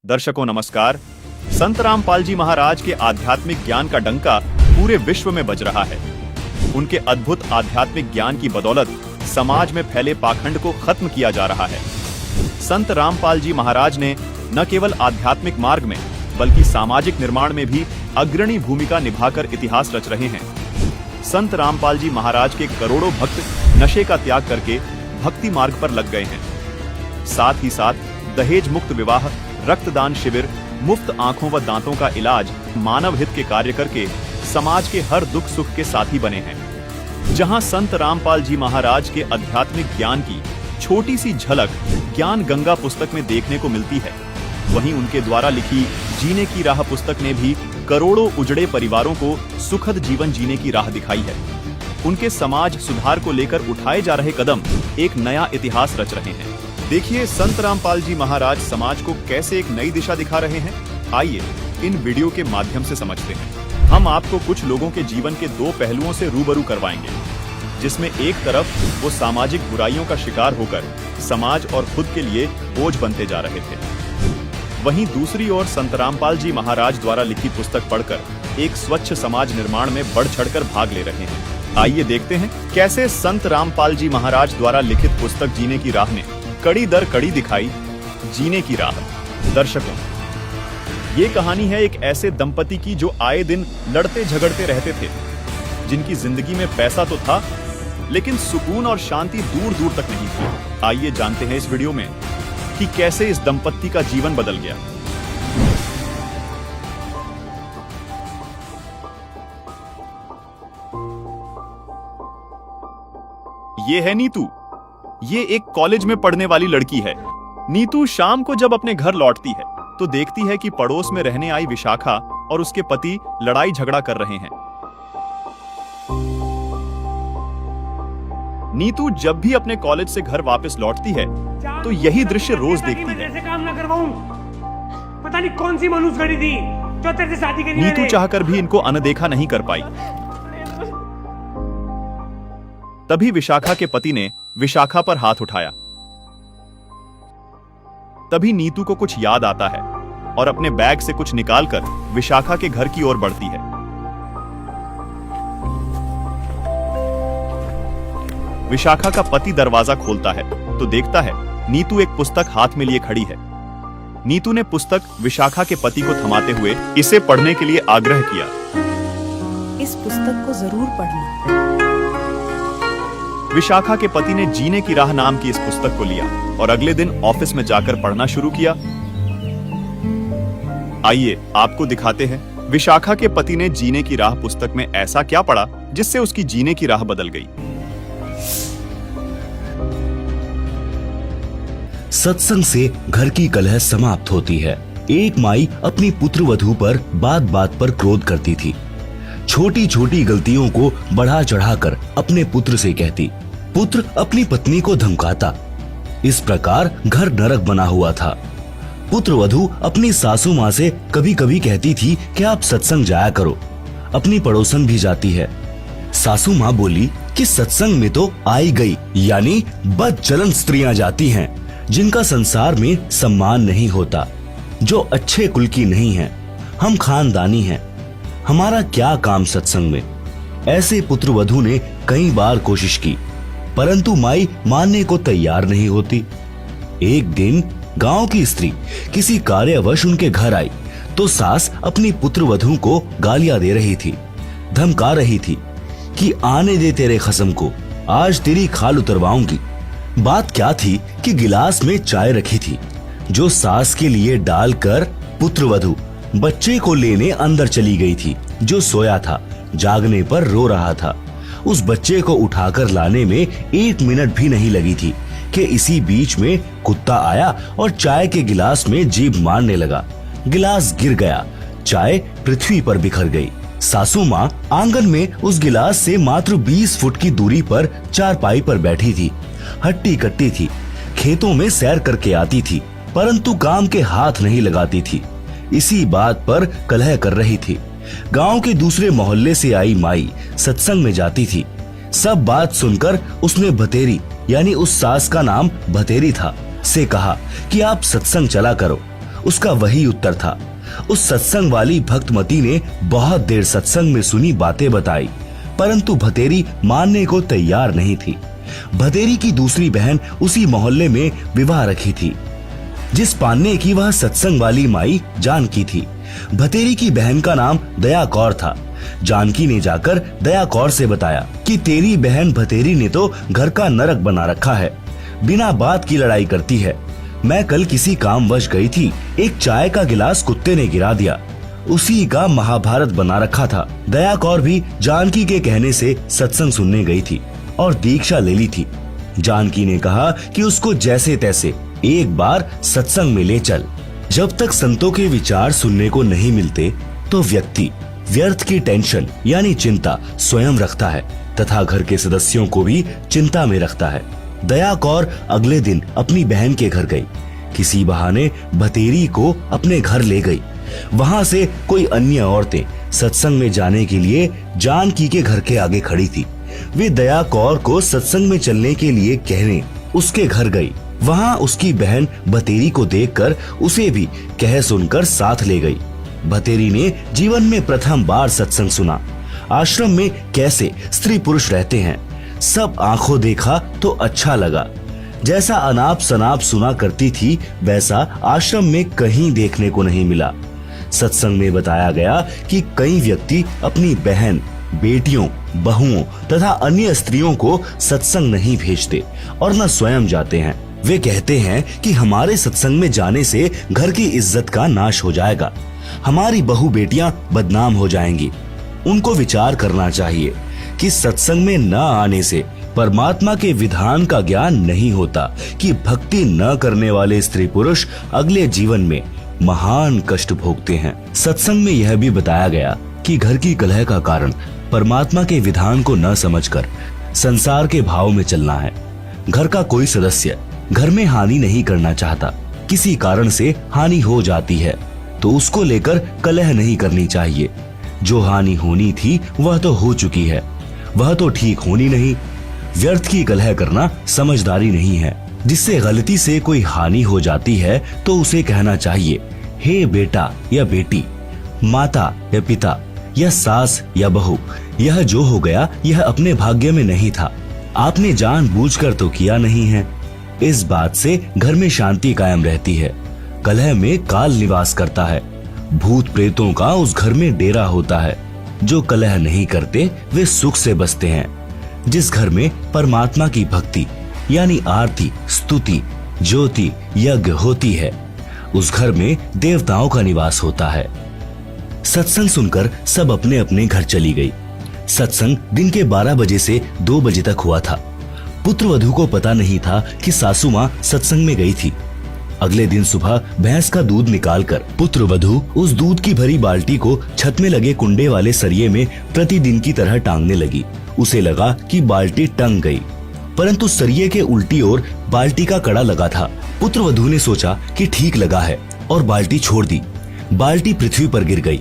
दर्शकों नमस्कार। संत रामपाल जी महाराज के आध्यात्मिक ज्ञान का डंका पूरे विश्व में बज रहा है। उनके अद्भुत आध्यात्मिक ज्ञान की बदौलत समाज में फैले पाखंड को खत्म किया जा रहा है। संत रामपाल जी महाराज ने न केवल आध्यात्मिक मार्ग में बल्कि सामाजिक निर्माण में भी अग्रणी भूमिका निभाकर इतिहास रच रहे हैं। संत रामपाल जी महाराज के करोड़ों भक्त नशे का त्याग करके भक्ति मार्ग पर लग गए हैं। साथ ही साथ दहेज मुक्त विवाह, रक्तदान शिविर, मुफ्त आंखों व दांतों का इलाज, मानव हित के कार्य करके समाज के हर दुख सुख के साथी बने हैं। जहां संत रामपाल जी महाराज के आध्यात्मिक ज्ञान की छोटी सी झलक ज्ञान गंगा पुस्तक में देखने को मिलती है, वहीं उनके द्वारा लिखी जीने की राह पुस्तक ने भी करोड़ों उजड़े परिवारों को सुखद जीवन जीने की राह दिखाई है। उनके समाज सुधार को लेकर उठाए जा रहे कदम एक नया इतिहास रच रहे हैं। देखिए संत रामपाल जी महाराज समाज को कैसे एक नई दिशा दिखा रहे हैं। आइए इन वीडियो के माध्यम से समझते हैं। हम आपको कुछ लोगों के जीवन के दो पहलुओं से रूबरू करवाएंगे, जिसमें एक तरफ वो सामाजिक बुराइयों का शिकार होकर समाज और खुद के लिए बोझ बनते जा रहे थे, वहीं दूसरी ओर संत रामपाल जी महाराज द्वारा लिखी पुस्तक पढ़कर एक स्वच्छ समाज निर्माण में बढ़ चढ़कर भाग ले रहे हैं। आइए देखते हैं कैसे संत रामपाल जी महाराज द्वारा लिखित पुस्तक जीने की राह ने कड़ी दर कड़ी दिखाई जीने की राह। दर्शकों, ये कहानी है एक ऐसे दंपति की जो आए दिन लड़ते झगड़ते रहते थे, जिनकी जिंदगी में पैसा तो था लेकिन सुकून और शांति दूर दूर तक नहीं थी। आइए जानते हैं इस वीडियो में कि कैसे इस दंपति का जीवन बदल गया। ये है नीतू। ये एक कॉलेज में पढ़ने वाली लड़की है। नीतू शाम को जब अपने घर लौटती है तो देखती है कि पड़ोस में रहने आई विशाखा और उसके पति लड़ाई झगड़ा कर रहे हैं। नीतू जब भी अपने कॉलेज से घर वापस लौटती है तो यही दृश्य रोज देखती है। ऐसे काम ना करवाऊं। पता नहीं कौन सी मनुष्य थी जो तेरे से शादी करी। नीतू चाहकर भी इनको अनदेखा नहीं कर पाई। तभी विशाखा के पति ने विशाखा पर हाथ उठाया। तभी नीतू को कुछ याद आता है और अपने बैग से कुछ निकालकर विशाखा के घर की ओर बढ़ती है। विशाखा का पति दरवाजा खोलता है तो देखता है नीतू एक पुस्तक हाथ में लिए खड़ी है। नीतू ने पुस्तक विशाखा के पति को थमाते हुए इसे पढ़ने के लिए आग्रह किया। इस पुस्तक को जरूर पढ़ना। विशाखा के पति ने जीने की राह नाम की इस पुस्तक को लिया और अगले दिन ऑफिस में जाकर पढ़ना शुरू किया। आइए आपको दिखाते हैं विशाखा के पति ने जीने की राह पुस्तक में ऐसा क्या पढ़ा जिससे उसकी जीने की राह बदल गई। सत्संग से घर की कलह समाप्त होती है। एक माई अपनी पुत्र वधू पर बात बात पर क्रोध करती थी। छोटी छोटी गलतियों को बढ़ा चढ़ाकर अपने पुत्र से कहती, पुत्र अपनी पत्नी को धमकाता। इस प्रकार घर नरक बना हुआ था। पुत्र वधू अपनी सासू माँ से कभी कभी कहती थी कि आप सत्संग जाया करो। अपनी पड़ोसन भी जाती है। सासू माँ बोली कि सत्संग में तो आई गई यानी बदचलन स्त्रियां जाती हैं, जिनका संसार में सम्मान नहीं होता, जो अच्छे कुल की नहीं है। हम खानदानी हैं, हमारा क्या काम सत्संग में। ऐसे पुत्र वधू ने कई बार कोशिश की, परंतु माई मानने को तैयार नहीं होती। एक दिन गांव की स्त्री किसी कार्यवश उनके घर आई तो सास अपनी पुत्र वधू को गालियां दे रही थी, धमका रही थी कि आने दे तेरे खसम को, आज तेरी खाल उतरवाऊंगी। बात क्या थी कि गिलास में चाय रखी थी, जो सास के लिए डालकर पुत्र वधू बच्चे को लेने अंदर चली गई थी, जो सोया था, जागने पर रो रहा था। उस बच्चे को उठाकर लाने में 1 मिनट भी नहीं लगी थी कि इसी बीच में कुत्ता आया और चाय के गिलास में जीभ मारने लगा। गिलास गिर गया, चाय पृथ्वी पर बिखर गई। सासू माँ आंगन में उस गिलास से मात्र 20 फुट की दूरी पर चारपाई पर बैठी थी। हट्टी कट्टी थी, खेतों में सैर करके आती थी, परंतु काम के हाथ नहीं लगाती थी। इसी बात पर कलह कर रही थी। गांव के दूसरे मोहल्ले से आई माई सत्संग में जाती थी। सब बात सुनकर उसने भतेरी यानी उस सास का नाम भतेरी था से कहा कि आप सत्संग चला करो। उसका वही उत्तर था। उस सत्संग वाली भक्तमती ने बहुत देर सत्संग में सुनी बातें बताई, परंतु भतेरी मानने को तैयार नहीं थी। भतेरी की दूसरी बहन उसी मोहल्ले में विवाह रखी थी, जिस पान्ने की वह सत्संग वाली माई जानकी थी। भतेरी की बहन का नाम दया कौर था। जानकी ने जाकर दया कौर से बताया कि तेरी बहन भतेरी ने तो घर का नरक बना रखा है, बिना बात की लड़ाई करती है। मैं कल किसी कामवश गई थी, एक चाय का गिलास कुत्ते ने गिरा दिया, उसी का महाभारत बना रखा था। दया कौर भी जानकी के कहने से सत्संग सुनने गई थी और दीक्षा ले ली थी। जानकी ने कहा कि उसको जैसे तैसे एक बार सत्संग में ले चल। जब तक संतों के विचार सुनने को नहीं मिलते तो व्यक्ति व्यर्थ की टेंशन यानी चिंता स्वयं रखता है तथा घर के सदस्यों को भी चिंता में रखता है। दया कौर अगले दिन अपनी बहन के घर गई। किसी बहाने भतेरी को अपने घर ले गई। वहां से कोई अन्य औरतें सत्संग में जाने के लिए जानकी के घर के आगे खड़ी थी। वे दया कौर को सत्संग में चलने के लिए कहने उसके घर गई। वहां उसकी बहन भतेरी को देखकर उसे भी कह सुनकर साथ ले गई। भतेरी ने जीवन में प्रथम बार सत्संग सुना। आश्रम में कैसे स्त्री पुरुष रहते हैं, सब आंखों देखा तो अच्छा लगा। जैसा अनाप शनाप सुना करती थी वैसा आश्रम में कहीं देखने को नहीं मिला। सत्संग में बताया गया कि कई व्यक्ति अपनी बहन, बेटियों, बहुओं तथा अन्य स्त्रियों को सत्संग नहीं भेजते और न स्वयं जाते हैं। वे कहते हैं कि हमारे सत्संग में जाने से घर की इज्जत का नाश हो जाएगा, हमारी बहू बेटियां बदनाम हो जाएंगी। उनको विचार करना चाहिए कि सत्संग में न आने से परमात्मा के विधान का ज्ञान नहीं होता कि भक्ति न करने वाले स्त्री पुरुष अगले जीवन में महान कष्ट भोगते हैं। सत्संग में यह भी बताया गया कि घर की कलह का कारण परमात्मा के विधान को न समझकर संसार के भाव में चलना है। घर का कोई सदस्य घर में हानि नहीं करना चाहता, किसी कारण से हानि हो जाती है तो उसको लेकर कलह नहीं करनी चाहिए। जो हानि होनी थी वह तो हो चुकी है, वह तो ठीक होनी नहीं। व्यर्थ की कलह करना समझदारी नहीं है। जिससे गलती से कोई हानि हो जाती है तो उसे कहना चाहिए, हे बेटा या बेटी, माता या पिता या सास या बहू, यह जो हो गया यह अपने भाग्य में नहीं था, आपने जानबूझकर तो किया नहीं है। इस बात से घर में शांति कायम रहती है। कलह में काल निवास करता है, भूत प्रेतों का उस घर में डेरा होता है। जो कलह नहीं करते वे सुख से बसते हैं। जिस घर में परमात्मा की भक्ति यानी आरती, स्तुति, ज्योति, यज्ञ होती है उस घर में देवताओं का निवास होता है। सत्संग सुनकर सब अपने अपने घर चली गई। सत्संग दिन के 12 बजे से 2 बजे तक हुआ था। पुत्र वधू को पता नहीं था कि सासू माँ सत्संग में गई थी। अगले दिन सुबह भैंस का दूध निकालकर पुत्र वधू उस दूध की भरी बाल्टी को छत में लगे कुंडे वाले सरिये में प्रतिदिन की तरह टांगने लगी। उसे लगा कि बाल्टी टंग गई, परंतु सरिये के उल्टी ओर बाल्टी का कड़ा लगा था। पुत्र वधू ने सोचा कि ठीक लगा है और बाल्टी छोड़ दी। बाल्टी पृथ्वी पर गिर गई,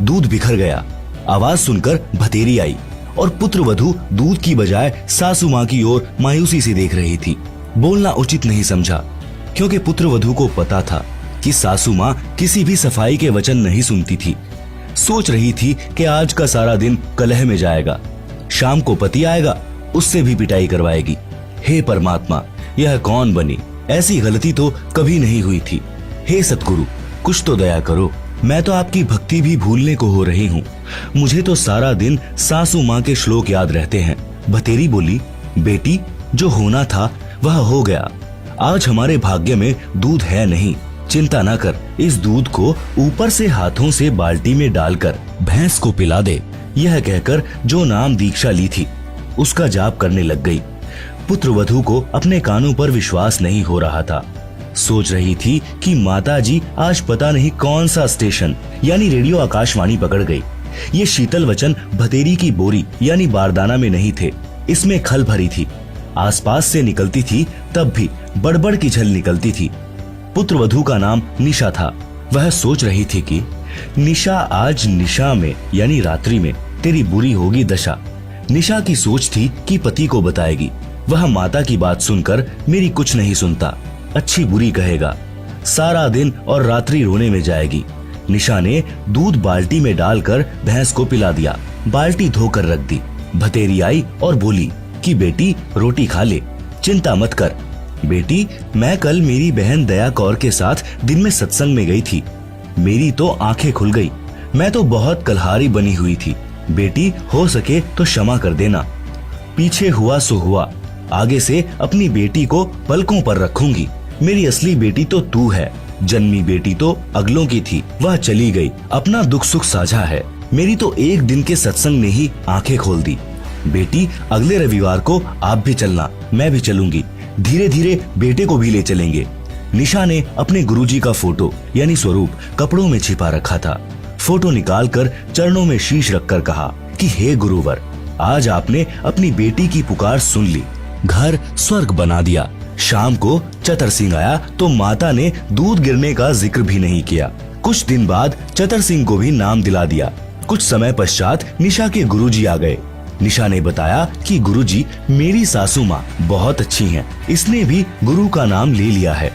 दूध बिखर गया। आवाज सुनकर भतेरी आई और पुत्र वधू दूध की बजाय सासू माँ की ओर मायूसी से देख रही थी। बोलना उचित नहीं समझा, क्योंकि पुत्र वधू को पता था कि सासू माँ किसी भी सफाई के वचन नहीं सुनती थी। सोच रही थी कि आज का सारा दिन कलह में जाएगा, शाम को पति आएगा, उससे भी पिटाई करवाएगी। हे परमात्मा, यह कौन बनी? ऐसी गलती तो कभी नहीं हुई थी। हे सतगुरु, कुछ तो दया करो। मैं तो आपकी भक्ति भी भूलने को हो रही हूँ। मुझे तो सारा दिन सासू माँ के श्लोक याद रहते हैं। भतेरी बोली, बेटी, जो होना था वह हो गया। आज हमारे भाग्य में दूध है नहीं, चिंता न कर। इस दूध को ऊपर से हाथों से बाल्टी में डालकर भैंस को पिला दे। यह कहकर जो नाम दीक्षा ली थी उसका जाप करने लग गई। पुत्र वधू को अपने कानों पर विश्वास नहीं हो रहा था। सोच रही थी कि माताजी आज पता नहीं कौन सा स्टेशन यानी रेडियो आकाशवाणी पकड़ गई। ये शीतल वचन भतेरी की बोरी यानी बारदाना में नहीं थे, इसमें खल भरी थी। आसपास से निकलती थी तब भी बड़बड़ की झल निकलती थी। पुत्र वधू का नाम निशा था। वह सोच रही थी कि निशा, आज निशा में यानी रात्रि में तेरी बुरी होगी दशा। निशा की सोच थी कि पति को बताएगी। वह माता की बात सुनकर मेरी कुछ नहीं सुनता, अच्छी बुरी कहेगा। सारा दिन और रात्रि रोने में जाएगी। निशा ने दूध बाल्टी में डालकर भैंस को पिला दिया। बाल्टी धोकर रख दी। भतेरी आई और बोली कि बेटी रोटी खा ले, चिंता मत कर। बेटी, मैं कल मेरी बहन दया कौर के साथ दिन में सत्संग में गई थी। मेरी तो आंखें खुल गई। मैं तो बहुत कलहारी बनी हुई थी। बेटी, हो सके तो क्षमा कर देना। पीछे हुआ सो हुआ। आगे से अपनी बेटी को पलकों पर रखूंगी। मेरी असली बेटी तो तू है। जन्मी बेटी तो अगलों की थी, वह चली गई। अपना दुख सुख साझा है। मेरी तो एक दिन के सत्संग ने ही आंखें खोल दी। बेटी, अगले रविवार को आप भी चलना, मैं भी चलूंगी। धीरे धीरे बेटे को भी ले चलेंगे। निशा ने अपने गुरुजी का फोटो यानी स्वरूप कपड़ों में छिपा रखा था। फोटो निकालकर चरणों में शीश रखकर कहा कि हे गुरुवर, आज आपने अपनी बेटी की पुकार सुन ली, घर स्वर्ग बना दिया। शाम को चतर सिंह आया तो माता ने दूध गिरने का जिक्र भी नहीं किया। कुछ दिन बाद चतर सिंह को भी नाम दिला दिया। कुछ समय पश्चात निशा के गुरुजी आ गए। निशा ने बताया कि गुरुजी, मेरी सासू माँ बहुत अच्छी हैं, इसने भी गुरु का नाम ले लिया है।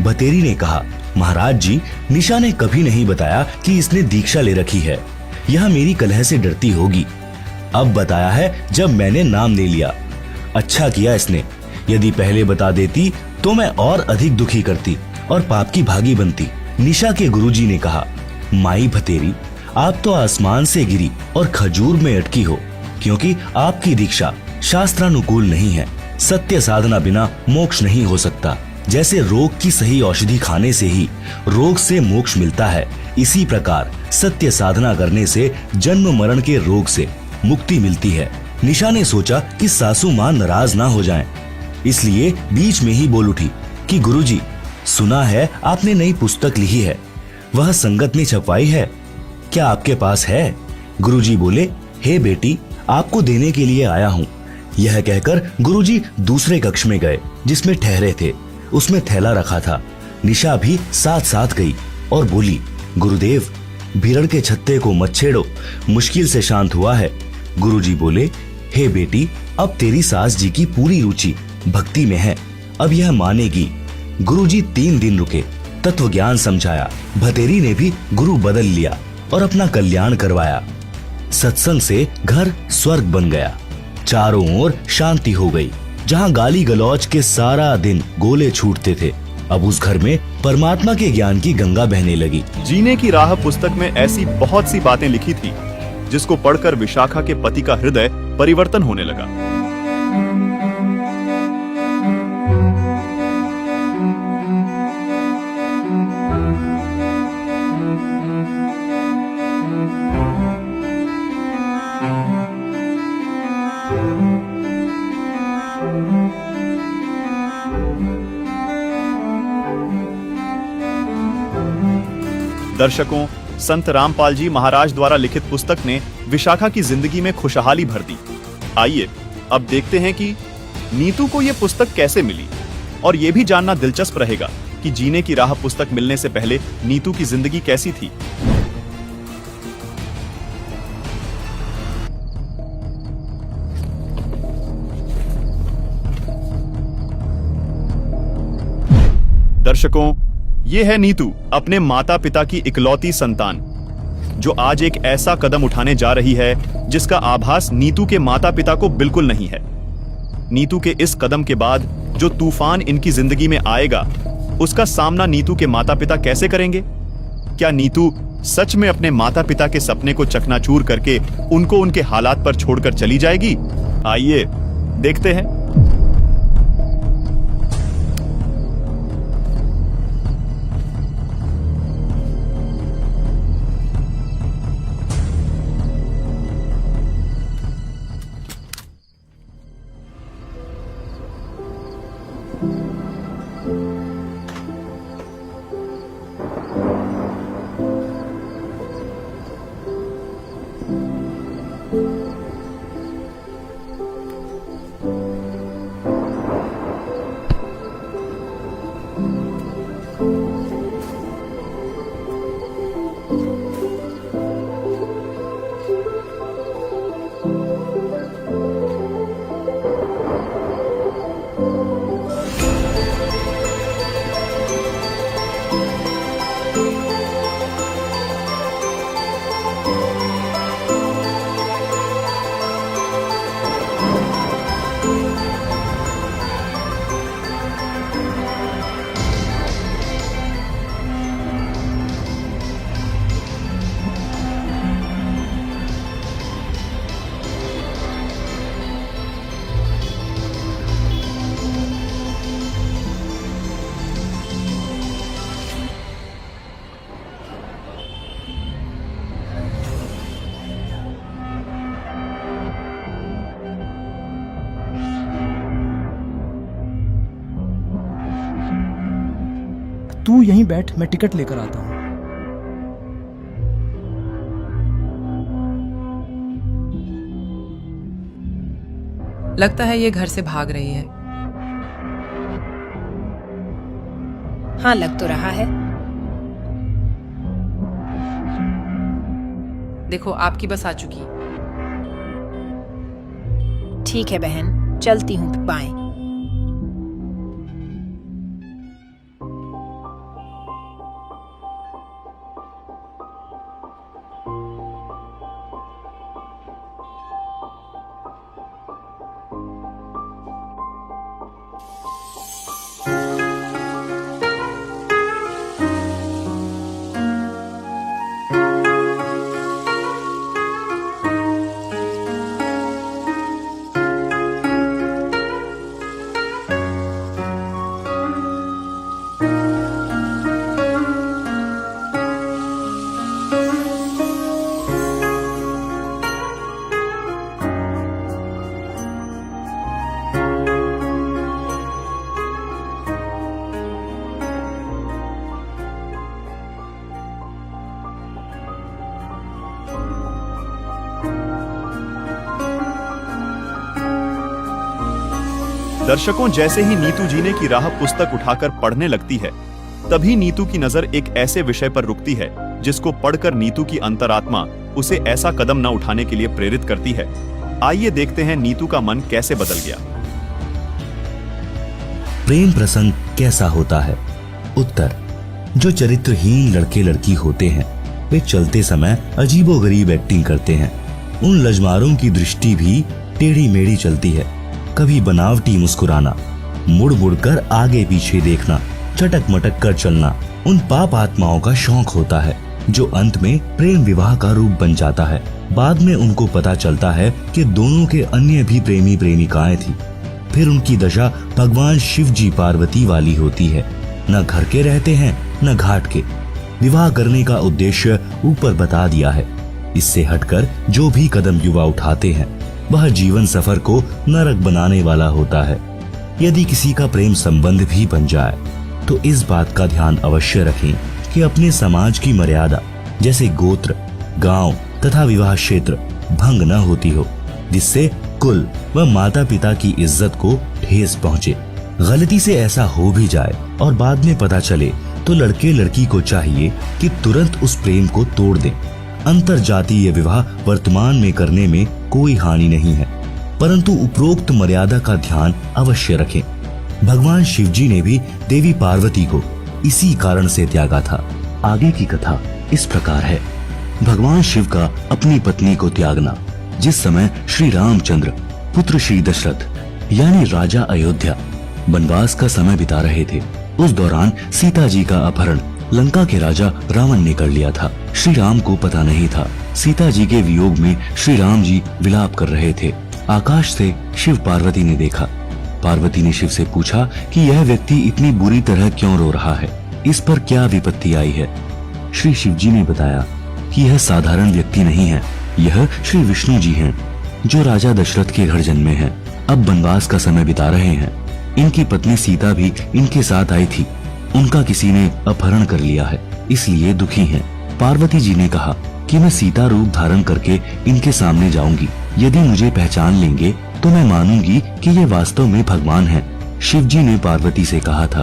भतेरी ने कहा, महाराज जी, निशा ने कभी नहीं बताया कि इसने दीक्षा ले रखी है। यह मेरी कलह से डरती होगी। अब बताया है जब मैंने नाम ले लिया। अच्छा किया इसने। यदि पहले बता देती तो मैं और अधिक दुखी करती और पाप की भागी बनती। निशा के गुरुजी ने कहा, माई भतेरी, आप तो आसमान से गिरी और खजूर में अटकी हो, क्योंकि आपकी दीक्षा शास्त्रानुकूल नहीं है। सत्य साधना बिना मोक्ष नहीं हो सकता। जैसे रोग की सही औषधि खाने से ही रोग से मोक्ष मिलता है, इसी प्रकार सत्य साधना करने से जन्म मरण के रोग से मुक्ति मिलती है। निशा ने सोचा कि सासू माँ नाराज ना हो जाएं, इसलिए बीच में ही बोल उठी कि गुरुजी, सुना है आपने नई पुस्तक लिखी है, वह संगत ने छपवाई है, क्या आपके पास है? गुरुजी बोले, हे बेटी, आपको देने के लिए आया हूँ। यह कहकर गुरुजी दूसरे कक्ष में गए जिसमें ठहरे थे। उसमें थैला रखा था। निशा भी साथ साथ गई और बोली, गुरुदेव, भीड़ के छत्ते को मत छेड़ो, मुश्किल से शांत हुआ है। गुरुजी बोले, हे बेटी, अब तेरी सास जी की पूरी रुचि भक्ति में है, अब यह मानेगी। गुरुजी 3 दिन रुके, तत्व ज्ञान समझाया। भतेरी ने भी गुरु बदल लिया और अपना कल्याण करवाया। सत्संग से घर स्वर्ग बन गया। चारों ओर शांति हो गई। जहाँ गाली गलौज के सारा दिन गोले छूटते थे, अब उस घर में परमात्मा के ज्ञान की गंगा बहने लगी। जीने की राह पुस्तक में ऐसी बहुत सी बातें लिखी थी जिसको पढ़कर विशाखा के पति का हृदय परिवर्तन होने लगा। दर्शकों, संत रामपाल जी महाराज द्वारा लिखित पुस्तक ने विशाखा की जिंदगी में खुशहाली भर दी। आइए अब देखते हैं कि नीतू को यह पुस्तक कैसे मिली, और यह भी जानना दिलचस्प रहेगा कि जीने की राह पुस्तक मिलने से पहले नीतू की जिंदगी कैसी थी। दर्शकों, ये है नीतू, अपने माता पिता की इकलौती संतान, जो आज एक ऐसा कदम उठाने जा रही है जिसका आभास नीतू के माता पिता को बिल्कुल नहीं है। नीतू के इस कदम के बाद जो तूफान इनकी जिंदगी में आएगा, उसका सामना नीतू के माता पिता कैसे करेंगे? क्या नीतू सच में अपने माता पिता के सपने को चकनाचूर करके उनको उनके हालात पर छोड़कर चली जाएगी? आइए देखते हैं। तू यहीं बैठ, मैं टिकट लेकर आता हूँ। लगता है ये घर से भाग रही है। हाँ, लग तो रहा है। देखो आपकी बस आ चुकी। ठीक है बहन, चलती हूँ बाएं। दर्शकों, जैसे ही नीतू जीने की राह पुस्तक उठाकर पढ़ने लगती है, तभी नीतू की नजर एक ऐसे विषय पर रुकती है जिसको पढ़कर नीतू की अंतरात्मा उसे ऐसा कदम न उठाने के लिए प्रेरित करती है। आइए देखते हैं नीतू का मन कैसे बदल गया। प्रेम प्रसंग कैसा होता है? उत्तर: जो चरित्रहीन लड़के लड़की होते हैं वे चलते समय अजीबोगरीब एक्टिंग करते हैं। उन लजमारों की दृष्टि भी टेढ़ी मेढ़ी चलती है। कभी बनावटी मुस्कुराना, मुड़ मुड़ कर आगे पीछे देखना, चटक मटक कर चलना उन पाप आत्माओं का शौक होता है, जो अंत में प्रेम विवाह का रूप बन जाता है। बाद में उनको पता चलता है कि दोनों के अन्य भी प्रेमी प्रेमिकाएं थी। फिर उनकी दशा भगवान शिव जी पार्वती वाली होती है। न घर के रहते हैं न घाट के। विवाह करने का उद्देश्य ऊपर बता दिया है। इससे हटकर जो भी कदम युवा उठाते हैं वह जीवन सफर को नरक बनाने वाला होता है। यदि किसी का प्रेम संबंध भी बन जाए तो इस बात का ध्यान अवश्य रखें कि अपने समाज की मर्यादा जैसे गोत्र, गांव तथा विवाह क्षेत्र भंग न होती हो, जिससे कुल व माता पिता की इज्जत को ठेस पहुंचे। गलती से ऐसा हो भी जाए और बाद में पता चले तो लड़के लड़की को चाहिए कि तुरंत उस प्रेम को तोड़ दें। अंतर जातीय विवाह वर्तमान में करने में कोई हानि नहीं है, परंतु उपरोक्त मर्यादा का ध्यान अवश्य रखें। भगवान शिव जी ने भी देवी पार्वती को इसी कारण से त्यागा था। आगे की कथा इस प्रकार है। भगवान शिव का अपनी पत्नी को त्यागना। जिस समय श्री रामचंद्र पुत्र श्री दशरथ यानी राजा अयोध्या वनवास का समय बिता रहे थे, उस दौरान सीता जी का अपहरण लंका के राजा रावण ने कर लिया था। श्री राम को पता नहीं था। सीता जी के वियोग में श्री राम जी विलाप कर रहे थे। आकाश से शिव पार्वती ने देखा। पार्वती ने शिव से पूछा कि यह व्यक्ति इतनी बुरी तरह क्यों रो रहा है, इस पर क्या विपत्ति आई है। श्री शिव जी ने बताया कि यह साधारण व्यक्ति नहीं है, यह श्री विष्णु जी हैं, जो राजा दशरथ के घर जन्मे हैं। अब वनवास का समय बिता रहे हैं। इनकी पत्नी सीता भी इनके साथ आई थी। उनका किसी ने अपहरण कर लिया है, इसलिए दुखी हैं। पार्वती जी ने कहा कि मैं सीता रूप धारण करके इनके सामने जाऊंगी। यदि मुझे पहचान लेंगे तो मैं मानूंगी कि ये वास्तव में भगवान हैं। शिव जी ने पार्वती से कहा था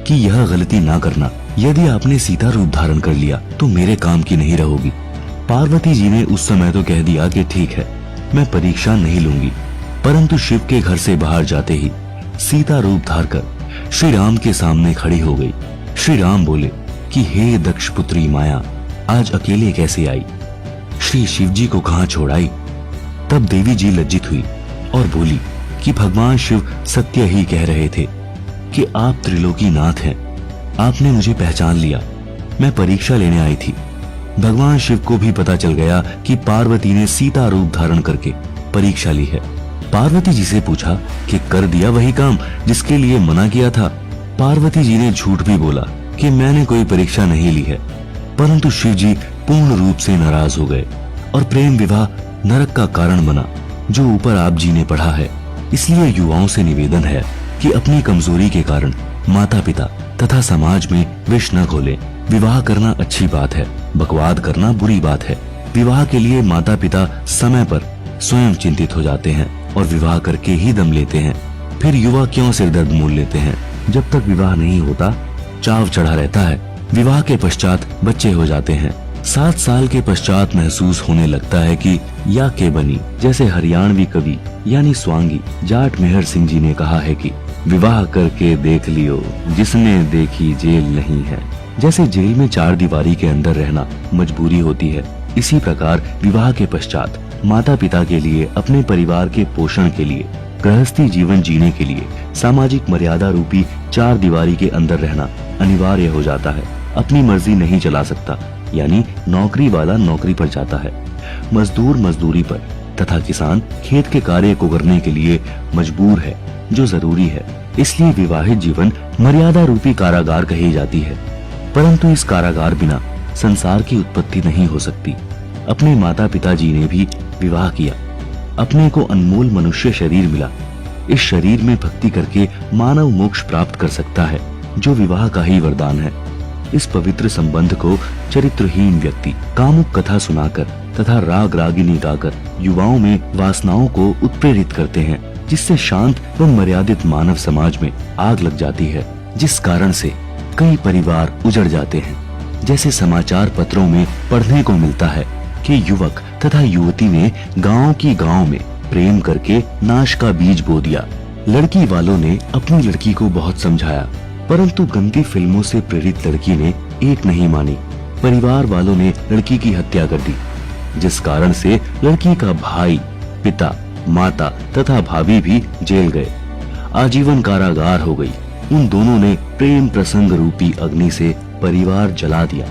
कि यह गलती ना करना। यदि आपने सीता रूप धारण कर लिया तो मेरे काम की नहीं रहोगी। पार्वती जी ने उस समय तो कह दिया कि ठीक है, मैं परीक्षा नहीं लूंगी। परंतु शिव के घर से बाहर जाते ही सीता रूप धार कर श्री राम के सामने खड़ी हो गई। श्री राम बोले कि हे दक्ष पुत्री माया, आज अकेले कैसे आई? श्री शिव जी को कहां छोड़ आई? तब देवी जी लज्जित हुई और बोली कि भगवान शिव सत्य ही कह रहे थे कि आप त्रिलोकी नाथ हैं। आपने मुझे पहचान लिया। मैं परीक्षा लेने आई थी। भगवान शिव को भी पता चल गया कि पार्वती ने सीता रूप धारण करके परीक्षा ली है। पार्वती जी से पूछा कि कर दिया वही काम जिसके लिए मना किया था। पार्वती जी ने झूठ भी बोला कि मैंने कोई परीक्षा नहीं ली है। परंतु शिव जी पूर्ण रूप से नाराज हो गए और प्रेम विवाह नरक का कारण बना, जो ऊपर आप जी ने पढ़ा है। इसलिए युवाओं से निवेदन है कि अपनी कमजोरी के कारण माता पिता तथा समाज में विष न घोलें। विवाह करना अच्छी बात है, बकवाद करना बुरी बात है। विवाह के लिए माता पिता समय पर स्वयं चिंतित हो जाते हैं और विवाह करके ही दम लेते हैं। फिर युवा क्यों सिरदर्द मोल लेते हैं? जब तक विवाह नहीं होता चाव चढ़ा रहता है। विवाह के पश्चात बच्चे हो जाते हैं। 7 साल के पश्चात महसूस होने लगता है कि या के बनी। जैसे हरियाणवी कवि यानी स्वांगी जाट मेहर सिंह जी ने कहा है कि विवाह करके देख लियो, जिसने देखी जेल नहीं है। जैसे जेल में 4 दीवारी के अंदर रहना मजबूरी होती है, इसी प्रकार विवाह के पश्चात माता पिता के लिए, अपने परिवार के पोषण के लिए, गृहस्थी जीवन जीने के लिए सामाजिक मर्यादा रूपी 4 दीवारी के अंदर रहना अनिवार्य हो जाता है। अपनी मर्जी नहीं चला सकता, यानी नौकरी वाला नौकरी पर जाता है, मजदूर मजदूरी पर, तथा किसान खेत के कार्य को करने के लिए मजबूर है, जो जरूरी है। इसलिए विवाहित जीवन मर्यादा रूपी कारागार कही जाती है। परंतु इस कारागार बिना संसार की उत्पत्ति नहीं हो सकती। अपने माता पिता जी ने भी विवाह किया, अपने को अनमोल मनुष्य शरीर मिला। इस शरीर में भक्ति करके मानव मोक्ष प्राप्त कर सकता है, जो विवाह का ही वरदान है। इस पवित्र संबंध को चरित्रहीन व्यक्ति कामुक कथा सुनाकर तथा राग रागिनी गाकर युवाओं में वासनाओं को उत्प्रेरित करते हैं, जिससे शांत व मर्यादित मानव समाज में आग लग जाती है, जिस कारण से कई परिवार उजड़ जाते हैं। जैसे समाचार पत्रों में पढ़ने को मिलता है कि युवक तथा युवती ने गांव में प्रेम करके नाश का बीज बो दिया। लड़की वालों ने अपनी लड़की को बहुत समझाया, परंतु गंदी फिल्मों से प्रेरित लड़की ने एक नहीं मानी। परिवार वालों ने लड़की की हत्या कर दी, जिस कारण से लड़की का भाई, पिता, माता तथा भाभी भी जेल गए। आजीवन कारागार हो गई। उन दोनों ने प्रेम प्रसंग रूपी अग्नि से परिवार जला दिया,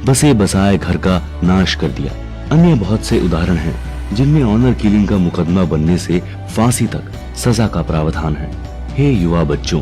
बसे बसाए घर का नाश कर दिया। अन्य बहुत से उदाहरण हैं जिनमें ऑनर किलिंग का मुकदमा बनने से फांसी तक सजा का प्रावधान है। हे युवा बच्चों,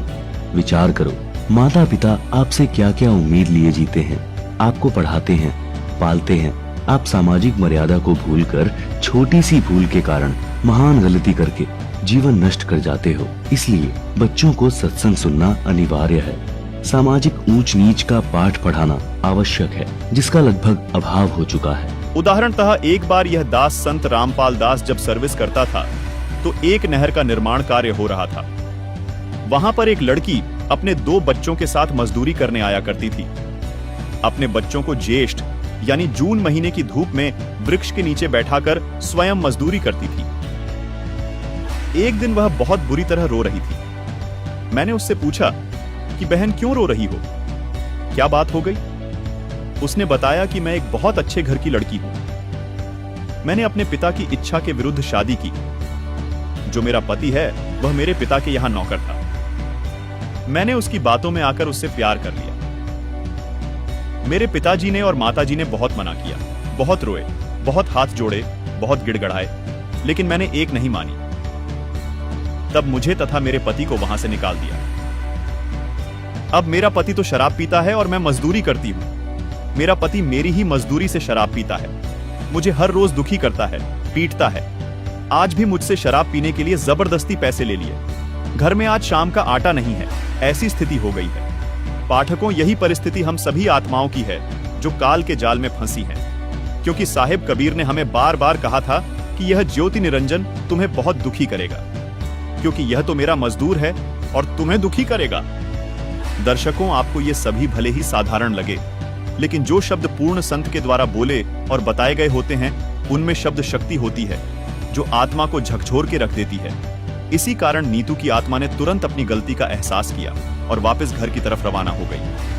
विचार करो, माता पिता आपसे क्या क्या उम्मीद लिए जीते हैं, आपको पढ़ाते हैं, पालते हैं। आप सामाजिक मर्यादा को भूलकर छोटी सी भूल के कारण महान गलती करके जीवन नष्ट कर जाते हो। इसलिए बच्चों को सत्संग सुनना अनिवार्य है। सामाजिक ऊंच नीच का पाठ पढ़ाना आवश्यक है, जिसका लगभग अभाव हो चुका है। उदाहरणतः एक बार यह दास संत रामपाल दास जब सर्विस करता था तो एक नहर का निर्माण कार्य हो रहा था। वहां पर एक लड़की अपने 2 बच्चों के साथ मजदूरी करने आया करती थी। अपने बच्चों को ज्येष्ठ यानी जून महीने की धूप में वृक्ष के नीचे बैठाकर स्वयं मजदूरी करती थी। एक दिन वह बहुत बुरी तरह रो रही थी। मैंने उससे पूछा कि बहन क्यों रो रही हो, क्या बात हो गई? उसने बताया कि मैं एक बहुत अच्छे घर की लड़की हूं। मैंने अपने पिता की इच्छा के विरुद्ध शादी की। जो मेरा पति है वह मेरे पिता के यहां नौकर था। मैंने उसकी बातों में आकर उससे प्यार कर लिया। मेरे पिताजी ने और माताजी ने बहुत मना किया, बहुत रोए, बहुत हाथ जोड़े, बहुत गिड़गड़ाए, लेकिन मैंने एक नहीं मानी। तब मुझे तथा मेरे पति को वहां से निकाल दिया। अब मेरा पति तो शराब पीता है और मैं मजदूरी करती हूं। मेरा पति मेरी ही मजदूरी से शराब पीता है, मुझे हर रोज दुखी करता है, पीटता है। आज भी मुझसे शराब पीने के लिए जबरदस्ती पैसे ले लिए। घर में आज शाम का आटा नहीं है, ऐसी स्थिति हो गई है। पाठकों, यही परिस्थिति हम सभी आत्माओं की है जो काल के जाल में फंसी हैं। क्योंकि साहिब कबीर ने हमें बार बार कहा था कि यह ज्योति निरंजन तुम्हें बहुत दुखी करेगा, क्योंकि यह तो मेरा मजदूर है और तुम्हें दुखी करेगा। दर्शकों, आपको ये सभी भले ही साधारण लगे, लेकिन जो शब्द पूर्ण संत के द्वारा बोले और बताए गए होते हैं, उनमें शब्द शक्ति होती है जो आत्मा को झकझोर के रख देती है। इसी कारण नीतू की आत्मा ने तुरंत अपनी गलती का एहसास किया और वापस घर की तरफ रवाना हो गई।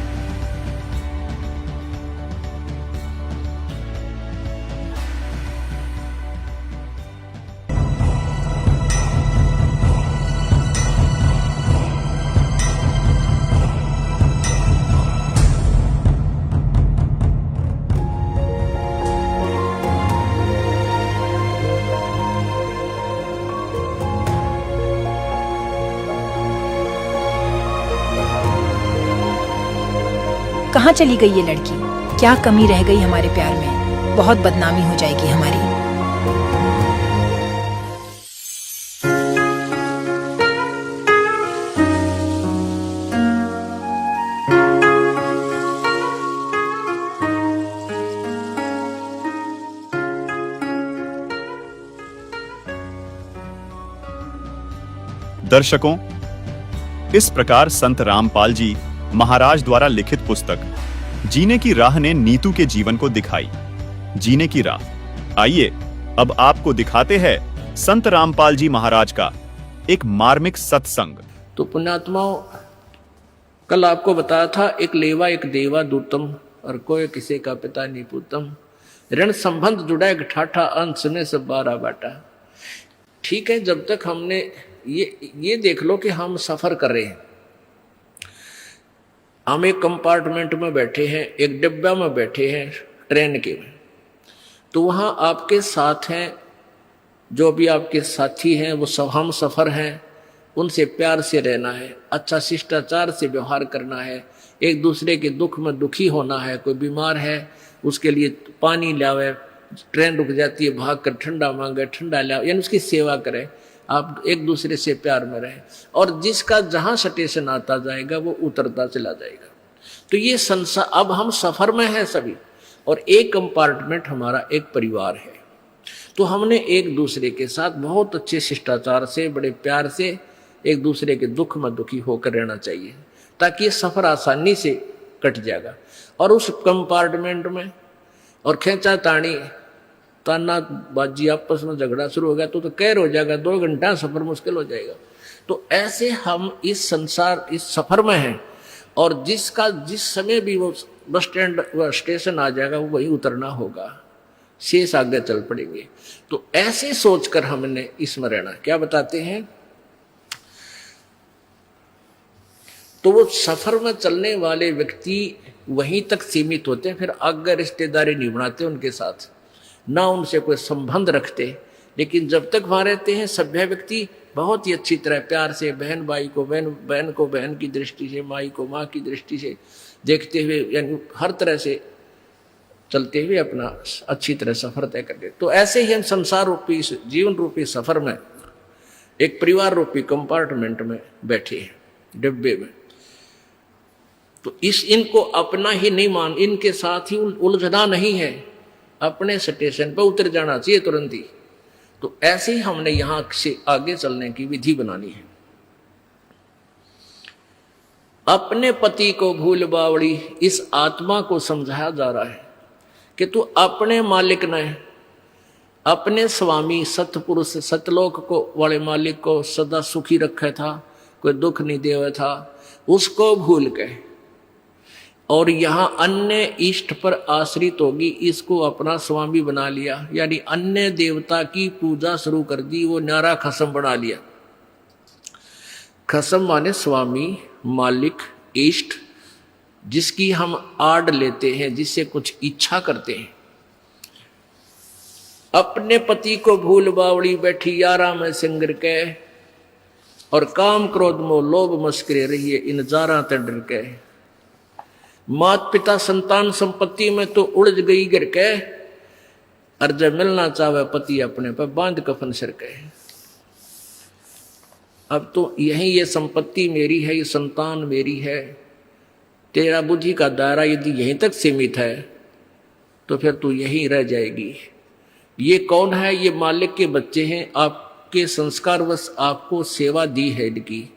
कहाँ चली गई ये लड़की? क्या कमी रह गई हमारे प्यार में? बहुत बदनामी हो जाएगी हमारी। दर्शकों, इस प्रकार संत रामपाल जी महाराज द्वारा लिखित पुस्तक जीने की राह ने नीतू के जीवन को दिखाई। जीने की राह। आइए अब आपको दिखाते हैं संत रामपाल जी महाराज का एक मार्मिक सत्संग। तो पुण्यात्माओं, कल आपको बताया था एक लेवा एक देवा दूतम और कोई किसी का पिता नहीं पूतम, ऋण संबंध जुड़ा एक ठाठा अंश में सब बारह बाटा। ठीक है, जब तक हमने ये देख लो कि हम सफर कर रहे हैं, हम एक कंपार्टमेंट में बैठे हैं, एक डिब्बा में बैठे हैं ट्रेन के में, तो वहाँ आपके साथ हैं जो भी आपके साथी हैं, वो सब हम सफर हैं, उनसे प्यार से रहना है, अच्छा शिष्टाचार से व्यवहार करना है, एक दूसरे के दुख में दुखी होना है। कोई बीमार है उसके लिए पानी लावे, ट्रेन रुक जाती है भाग कर ठंडा मांगे, ठंडा लावे, यानी उसकी सेवा करें। आप एक दूसरे से प्यार में रहें और जिसका जहाँ स्टेशन आता जाएगा वो उतरता चला जाएगा। तो ये संसार, अब हम सफर में हैं सभी और एक कंपार्टमेंट हमारा एक परिवार है। तो हमने एक दूसरे के साथ बहुत अच्छे शिष्टाचार से, बड़े प्यार से एक दूसरे के दुख में दुखी होकर रहना चाहिए, ताकि ये सफर आसानी से कट जाएगा। और उस कंपार्टमेंट में और खेचा तानी ताना बाजी आपस में झगड़ा शुरू हो गया तो कहर हो जाएगा, 2 घंटा सफर मुश्किल हो जाएगा। तो ऐसे हम इस संसार, इस सफर में हैं और जिसका जिस समय भी वो बस स्टैंड व स्टेशन आ जाएगा वो वही उतरना होगा, शेष आगे चल पड़ेंगे। तो ऐसे सोचकर हमने इसमें रहना। क्या बताते हैं, तो वो सफर में चलने वाले व्यक्ति वहीं तक सीमित होते हैं, फिर आगे रिश्तेदारी नहीं बनाते उनके साथ, ना उनसे कोई संबंध रखते। लेकिन जब तक वहां रहते हैं सभ्य व्यक्ति बहुत ही अच्छी तरह प्यार से बहन भाई को बहन को बहन की दृष्टि से, माई को माँ की दृष्टि से देखते हुए, यानी हर तरह से चलते हुए अपना अच्छी तरह सफर तय करते। तो ऐसे ही हम संसार रूपी जीवन रूपी सफर में एक परिवार रूपी कंपार्टमेंट में बैठे हैं, डिब्बे में। तो इनको अपना ही नहीं मान, इनके साथ ही उलझना नहीं है, अपने स्टेशन पर उतर जाना चाहिए तुरंत ही। तो ऐसे ही हमने यहां से आगे चलने की विधि बनानी है। अपने पति को भूल बावड़ी, इस आत्मा को समझाया जा रहा है कि तू अपने मालिक ने, अपने स्वामी सतपुरुष सतलोक को वाले मालिक को सदा सुखी रखा था, कोई दुख नहीं देवा था, उसको भूल के और यहाँ अन्य इष्ट पर आश्रित होगी, इसको अपना स्वामी बना लिया, यानी अन्य देवता की पूजा शुरू कर दी, वो न्यारा खसम बना लिया। खसम माने स्वामी, मालिक, इष्ट, जिसकी हम आड़ लेते हैं, जिससे कुछ इच्छा करते हैं। अपने पति को भूल बावड़ी बैठी यारा में सिंगर के, और काम क्रोध मोह लोभ मस्करे रहिए इन जारा ते डर के। मात पिता संतान संपत्ति में तो उलझ गई गिर के, और जब मिलना चाहे पति अपने पर बांध कफन सिर के। अब तो यही ये संपत्ति मेरी है, ये संतान मेरी है, तेरा बुद्धि का दायरा यदि यहीं तक सीमित है तो फिर तू यहीं रह जाएगी। ये कौन है? ये मालिक के बच्चे हैं, आपके संस्कारवश आपको सेवा दी है इनकी।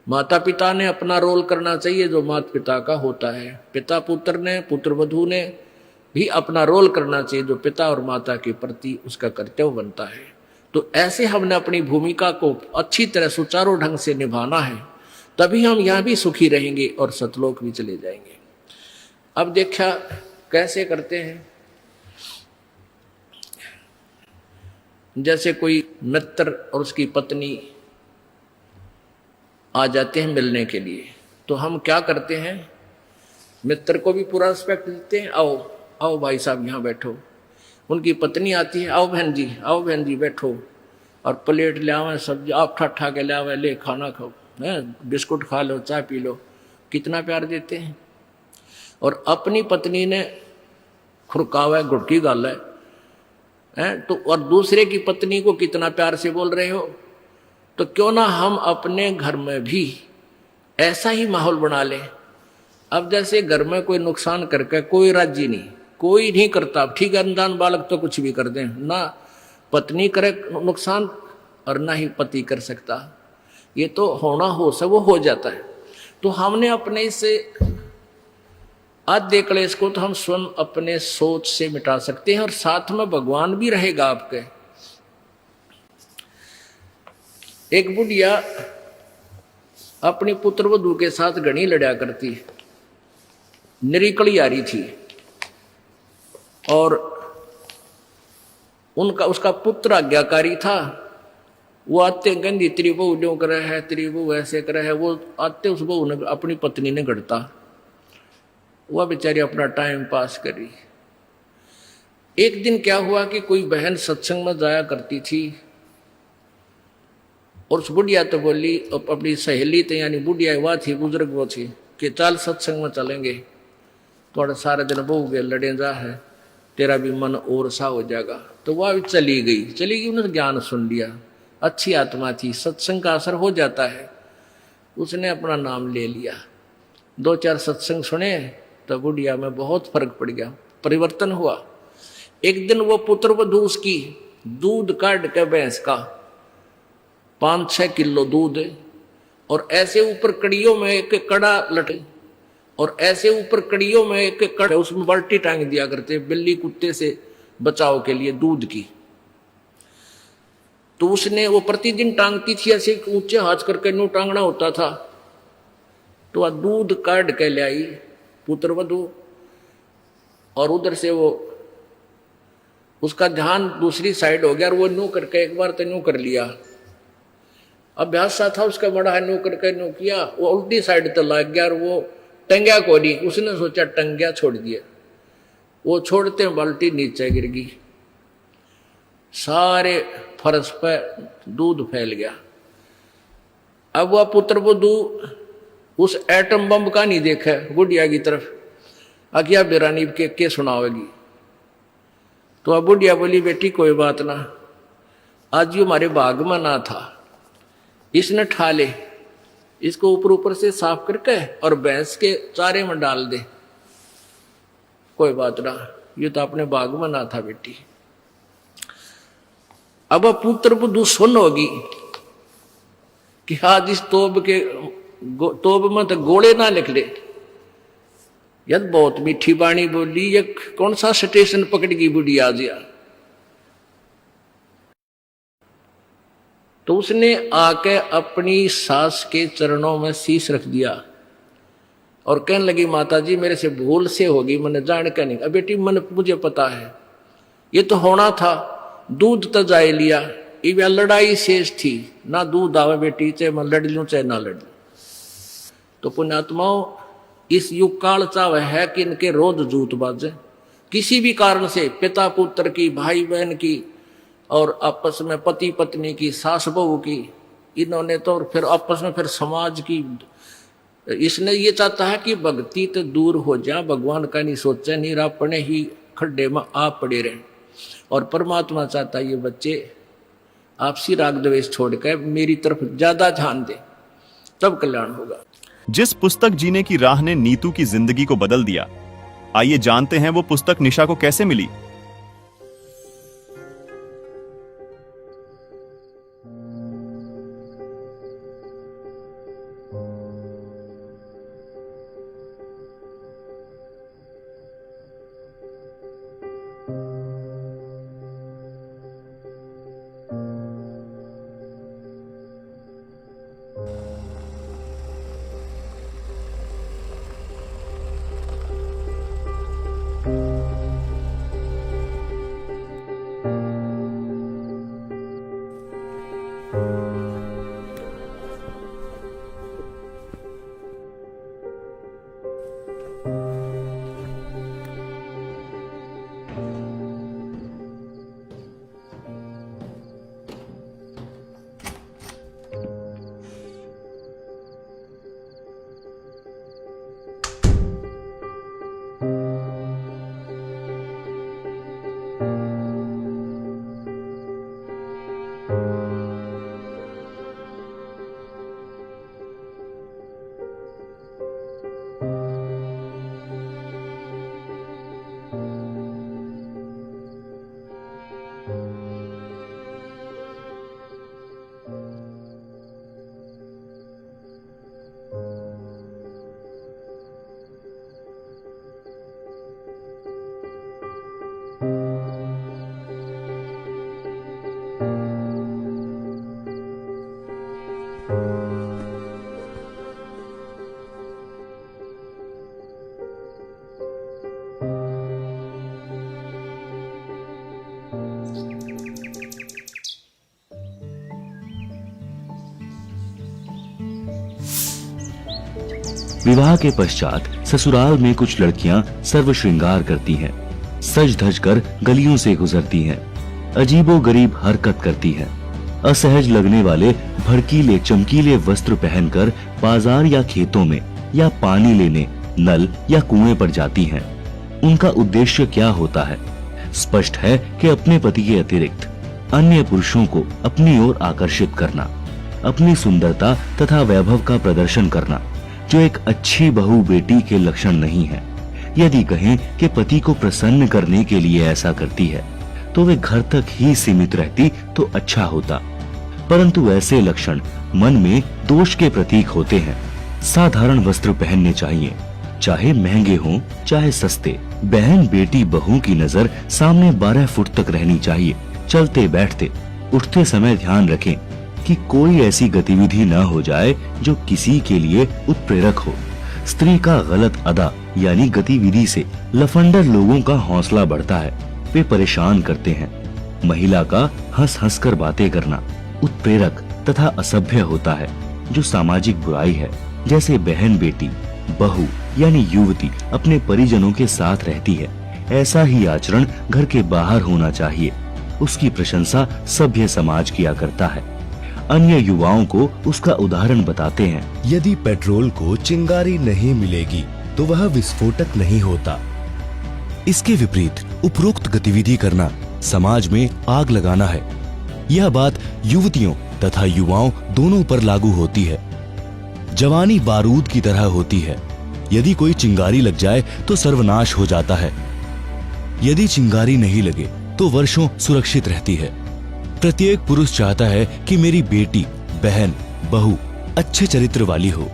माता पिता ने अपना रोल करना चाहिए जो माता पिता का होता है, पिता पुत्र ने, पुत्र वधू ने भी अपना रोल करना चाहिए जो पिता और माता के प्रति उसका कर्तव्य बनता है। तो ऐसे हमने अपनी भूमिका को अच्छी तरह सुचारू ढंग से निभाना है, तभी हम यहाँ भी सुखी रहेंगे और सतलोक भी चले जाएंगे। अब देखा कैसे करते हैं, जैसे कोई मित्र और उसकी पत्नी आ जाते हैं मिलने के लिए, तो हम क्या करते हैं, मित्र को भी पूरा रिस्पेक्ट देते हैं, आओ आओ भाई साहब यहाँ बैठो। उनकी पत्नी आती है, आओ बहन जी, आओ बहन जी बैठो, और प्लेट ले आवे, सब्जी आप ठा के ले आवे, ले खाना खाओ, बिस्कुट खा लो, चाय पी लो। कितना प्यार देते हैं। और अपनी पत्नी ने खुरकावा गुड़की गाल है तो, और दूसरे की पत्नी को कितना प्यार से बोल रहे हो। तो क्यों ना हम अपने घर में भी ऐसा ही माहौल बना लें। अब जैसे घर में कोई नुकसान करके कोई राजी नहीं, कोई नहीं करता, ठीक है, अनजान बालक तो कुछ भी कर दें, ना पत्नी करे नुकसान और ना ही पति कर सकता। ये तो होना हो सब वो हो जाता है। तो हमने अपने से आधे क्लेश को तो हम स्वयं अपने सोच से मिटा सकते हैं, और साथ में भगवान भी रहेगा आपके। एक बुढ़िया अपनी पुत्रवधू के साथ घनी लड़ा करती, निरिकली आ रही थी, और उसका पुत्र आज्ञाकारी था। वो आते गंदी तेरी बहू ड्यों करे है, तेरी बहू ऐसे करे है। वो आते उस बहू ने अपनी पत्नी ने गढ़ता, वह बेचारी अपना टाइम पास करी। एक दिन क्या हुआ कि कोई बहन सत्संग में जाया करती थी, और उस बुढ़िया तो बोली अपनी सहेली तो यानी बुढ़िया वह थी, बुजुर्ग वो थी, कि चल सत्संग में चलेंगे, थोड़ा सारे दिन बहू के लड़े जा है, तेरा भी मन और सा हो जाएगा। तो वह भी चली गई। उन्होंने ज्ञान सुन लिया, अच्छी आत्मा थी, सत्संग का असर हो जाता है। उसने अपना नाम ले लिया, 2-4 सत्संग सुने, तो बुढ़िया में बहुत फर्क पड़ गया, परिवर्तन हुआ। एक दिन वो पुत्रवधू उसकी दूध काट के भैंस का 5-6 किलो दूध, और ऐसे ऊपर कड़ियों में एक कड़ा लटे, और ऐसे ऊपर कड़ियों में एक कड़ा, उसमें बाल्टी टांग दिया करते बिल्ली कुत्ते से बचाव के लिए दूध की। तो उसने वो प्रतिदिन टांगती थी, ऐसे ऊंचे हाथ करके नो टांगना होता था। तो वह दूध काट के ले आई पुत्रवधू, और उधर से वो उसका ध्यान दूसरी साइड हो गया, और वो नो करके एक बार तो नो कर लिया, अभ्यास सा था उसका बड़ा है, नो करके नो किया, वो उल्टी साइड तो लग गया, और वो टंग्या को नहीं, उसने सोचा टंग्या छोड़ दिया, वो छोड़ते बाल्टी नीचे गिर गई, सारे फर्श पे दूध फैल गया। अब वह पुत्रवधू उस एटम बम का नहीं देखा बुढ़िया की तरफ, अकिया बेरानी के सुनावेगी। तो अब बुढ़िया बोली, बेटी कोई बात ना, आज यो हमारे बाग में ना था, इसने ठा ले, इसको ऊपर ऊपर से साफ करके और भैंस के चारे में डाल दे, कोई बात ना, ये तो अपने बाग में ना था बेटी। अब पुत्रवधू सुन होगी कि आज इस तोब में तो गोले ना लिख ले, यद बहुत मीठी बाणी बोली, ये कौन सा स्टेशन पकड़ गई बुढ़ी आज यार। तो उसने आके अपनी सास के चरणों में शीश रख दिया और कहने लगी, माता जी मेरे से भूल से होगी, मैंने जान के नहीं। अब बेटी मन मुझे पता है, ये तो होना था, दूध तो जाए लिया, ये लड़ाई शेष थी, ना दूध आवे बेटी, चाहे मैं लड़ लूं चाहे ना लड़ लूं। तो पुण्यात्माओं, इस युग काल चाव है कि इनके रोज जूत बाजे, किसी भी कारण से, पिता पुत्र की, भाई बहन की, और आपस में पति पत्नी की, सास बहू की, इन्होंने तो फिर आपस में फिर समाज की। इसने ये चाहता है कि भक्ति तो दूर हो जाए, भगवान का नहीं सोचे, नहीं अपने ही खड्डे में आप पड़े रहे। और परमात्मा चाहता है ये बच्चे आपसी राग द्वेष छोड़कर मेरी तरफ ज्यादा ध्यान दे, तब कल्याण होगा। जिस पुस्तक जीने की राह ने नीतू की जिंदगी को बदल दिया, आइए जानते हैं वो पुस्तक निशा को कैसे मिली। विवाह के पश्चात ससुराल में कुछ लड़कियां सर्व श्रृंगार करती हैं, सज धज कर गलियों से गुजरती हैं, अजीबोगरीब हरकत करती हैं, असहज लगने वाले भड़कीले चमकीले वस्त्र पहनकर बाजार या खेतों में या पानी लेने नल या कुएं पर जाती हैं। उनका उद्देश्य क्या होता है? स्पष्ट है कि अपने पति के अतिरिक्त अन्य पुरुषों को अपनी ओर आकर्षित करना, अपनी सुंदरता तथा वैभव का प्रदर्शन करना, जो एक अच्छी बहू बेटी के लक्षण नहीं है। यदि कहें कि पति को प्रसन्न करने के लिए ऐसा करती है तो वे घर तक ही सीमित रहती तो अच्छा होता, परंतु ऐसे लक्षण मन में दोष के प्रतीक होते हैं। साधारण वस्त्र पहनने चाहिए, चाहे महंगे हों चाहे सस्ते। बहन बेटी बहू की नजर सामने 12 फुट तक रहनी चाहिए। चलते बैठते उठते समय ध्यान रखें कि कोई ऐसी गतिविधि न हो जाए जो किसी के लिए उत्प्रेरक हो। स्त्री का गलत अदा यानी गतिविधि से लफंडर लोगों का हौसला बढ़ता है, वे परेशान करते हैं। महिला का हंस हंस कर बातें करना उत्प्रेरक तथा असभ्य होता है, जो सामाजिक बुराई है। जैसे बहन बेटी बहू यानी युवती अपने परिजनों के साथ रहती है, ऐसा ही आचरण घर के बाहर होना चाहिए। उसकी प्रशंसा सभ्य समाज किया करता है। अन्य युवाओं को उसका उदाहरण बताते हैं। यदि पेट्रोल को चिंगारी नहीं मिलेगी तो वह विस्फोटक नहीं होता। इसके विपरीत उपरोक्त गतिविधि करना समाज में आग लगाना है। यह बात युवतियों तथा युवाओं दोनों पर लागू होती है। जवानी बारूद की तरह होती है, यदि कोई चिंगारी लग जाए तो सर्वनाश हो जाता है। यदि चिंगारी नहीं लगे तो वर्षों सुरक्षित रहती है। प्रत्येक पुरुष चाहता है कि मेरी बेटी बहन बहू अच्छे चरित्र वाली हो।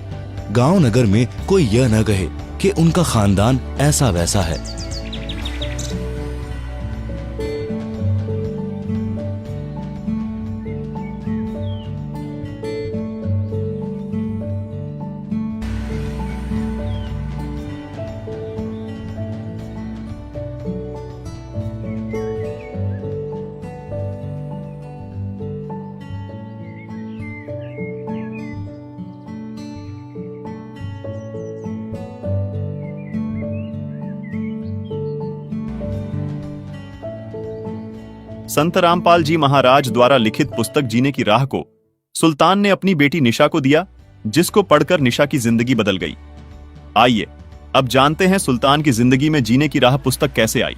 गांव नगर में कोई यह न कहे कि उनका खानदान ऐसा वैसा है। संत रामपाल जी महाराज द्वारा लिखित पुस्तक जीने की राह को सुल्तान ने अपनी बेटी निशा को दिया, जिसको पढ़कर निशा की जिंदगी बदल गई। आइए अब जानते हैं सुल्तान की जिंदगी में जीने की राह पुस्तक कैसे आई।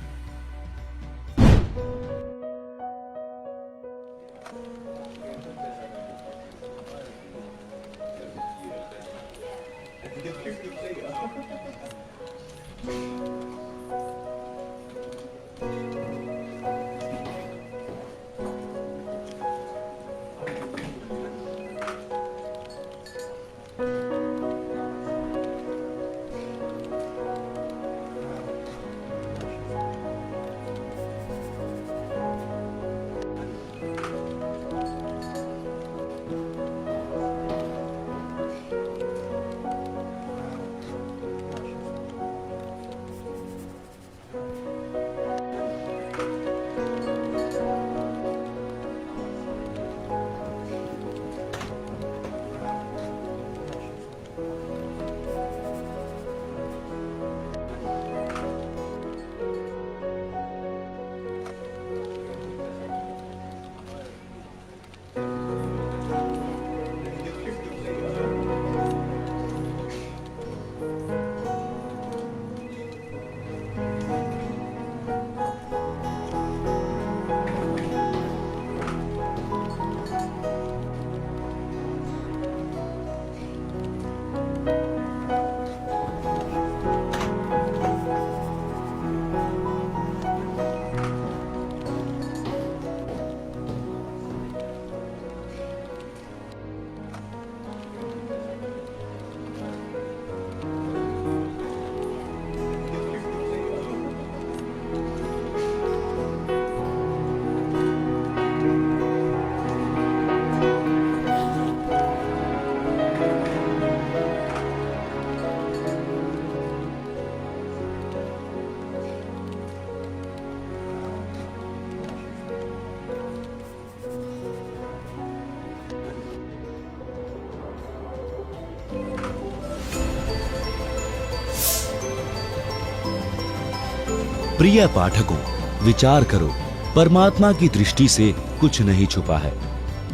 प्रिय पाठकों, विचार करो, परमात्मा की दृष्टि से कुछ नहीं छुपा है।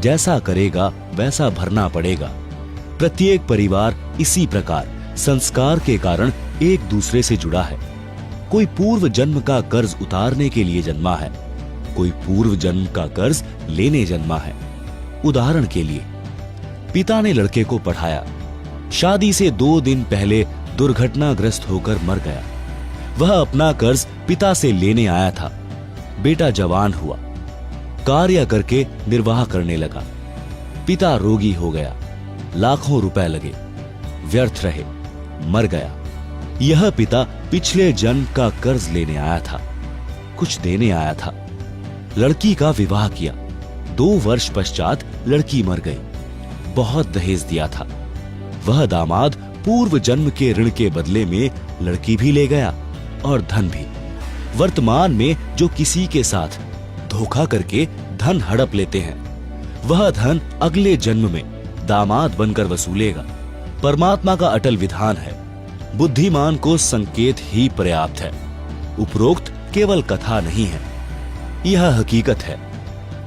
जैसा करेगा वैसा भरना पड़ेगा। प्रत्येक परिवार इसी प्रकार संस्कार के कारण एक दूसरे से जुड़ा है। कोई पूर्व जन्म का कर्ज उतारने के लिए जन्मा है, कोई पूर्व जन्म का कर्ज लेने जन्मा है। उदाहरण के लिए, पिता ने लड़के को पढ़ाया, शादी से 2 दिन पहले दुर्घटनाग्रस्त होकर मर गया। वह अपना कर्ज पिता से लेने आया था। बेटा जवान हुआ, कार्य करके निर्वाह करने लगा। पिता रोगी हो गया, लाखों रुपए लगे, व्यर्थ रहे, मर गया। यह पिता पिछले जन्म का कर्ज लेने आया था, कुछ देने आया था। लड़की का विवाह किया, 2 वर्ष पश्चात लड़की मर गई। बहुत दहेज दिया था। वह दामाद पूर्व जन्म के ऋण के बदले में लड़की भी ले गया और धन भी। वर्तमान में जो किसी के साथ धोखा करके धन हड़प लेते हैं, वह धन अगले जन्म में दामाद बनकर वसूलेगा। परमात्मा का अटल विधान है, बुद्धिमान को संकेत ही पर्याप्त है। उपरोक्त केवल कथा नहीं है, यह हकीकत है।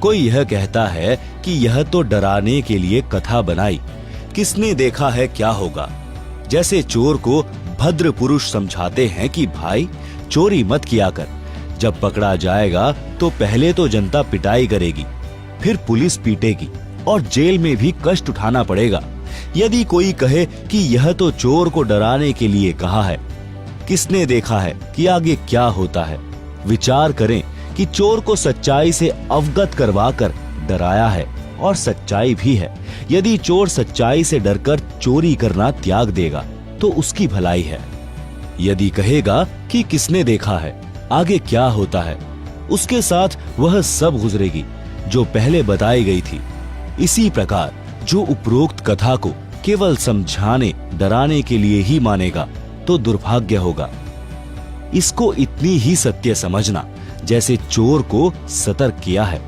कोई यह कहता है कि यह तो डराने के लिए कथा बनाई, किसने देखा है क्या होगा। जैसे चोर को भद्र पुरुष समझाते हैं कि भाई चोरी मत किया कर, जब पकड़ा जाएगा तो पहले तो जनता पिटाई करेगी, फिर पुलिस पीटेगी और जेल में भी कष्ट उठाना पड़ेगा। यदि कोई कहे कि यह तो चोर को डराने के लिए कहा है, किसने देखा है कि आगे क्या होता है। विचार करें कि चोर को सच्चाई से अवगत करवाकर डराया है और सच्चाई भी है। यदि चोर सच्चाई से डरकर चोरी करना त्याग देगा तो उसकी भलाई है। यदि कहेगा कि किसने देखा है, आगे क्या होता है, उसके साथ वह सब गुजरेगी जो पहले बताई गई थी। इसी प्रकार जो उपरोक्त कथा को केवल समझाने डराने के लिए ही मानेगा तो दुर्भाग्य होगा। इसको इतनी ही सत्य समझना जैसे चोर को सतर्क किया है।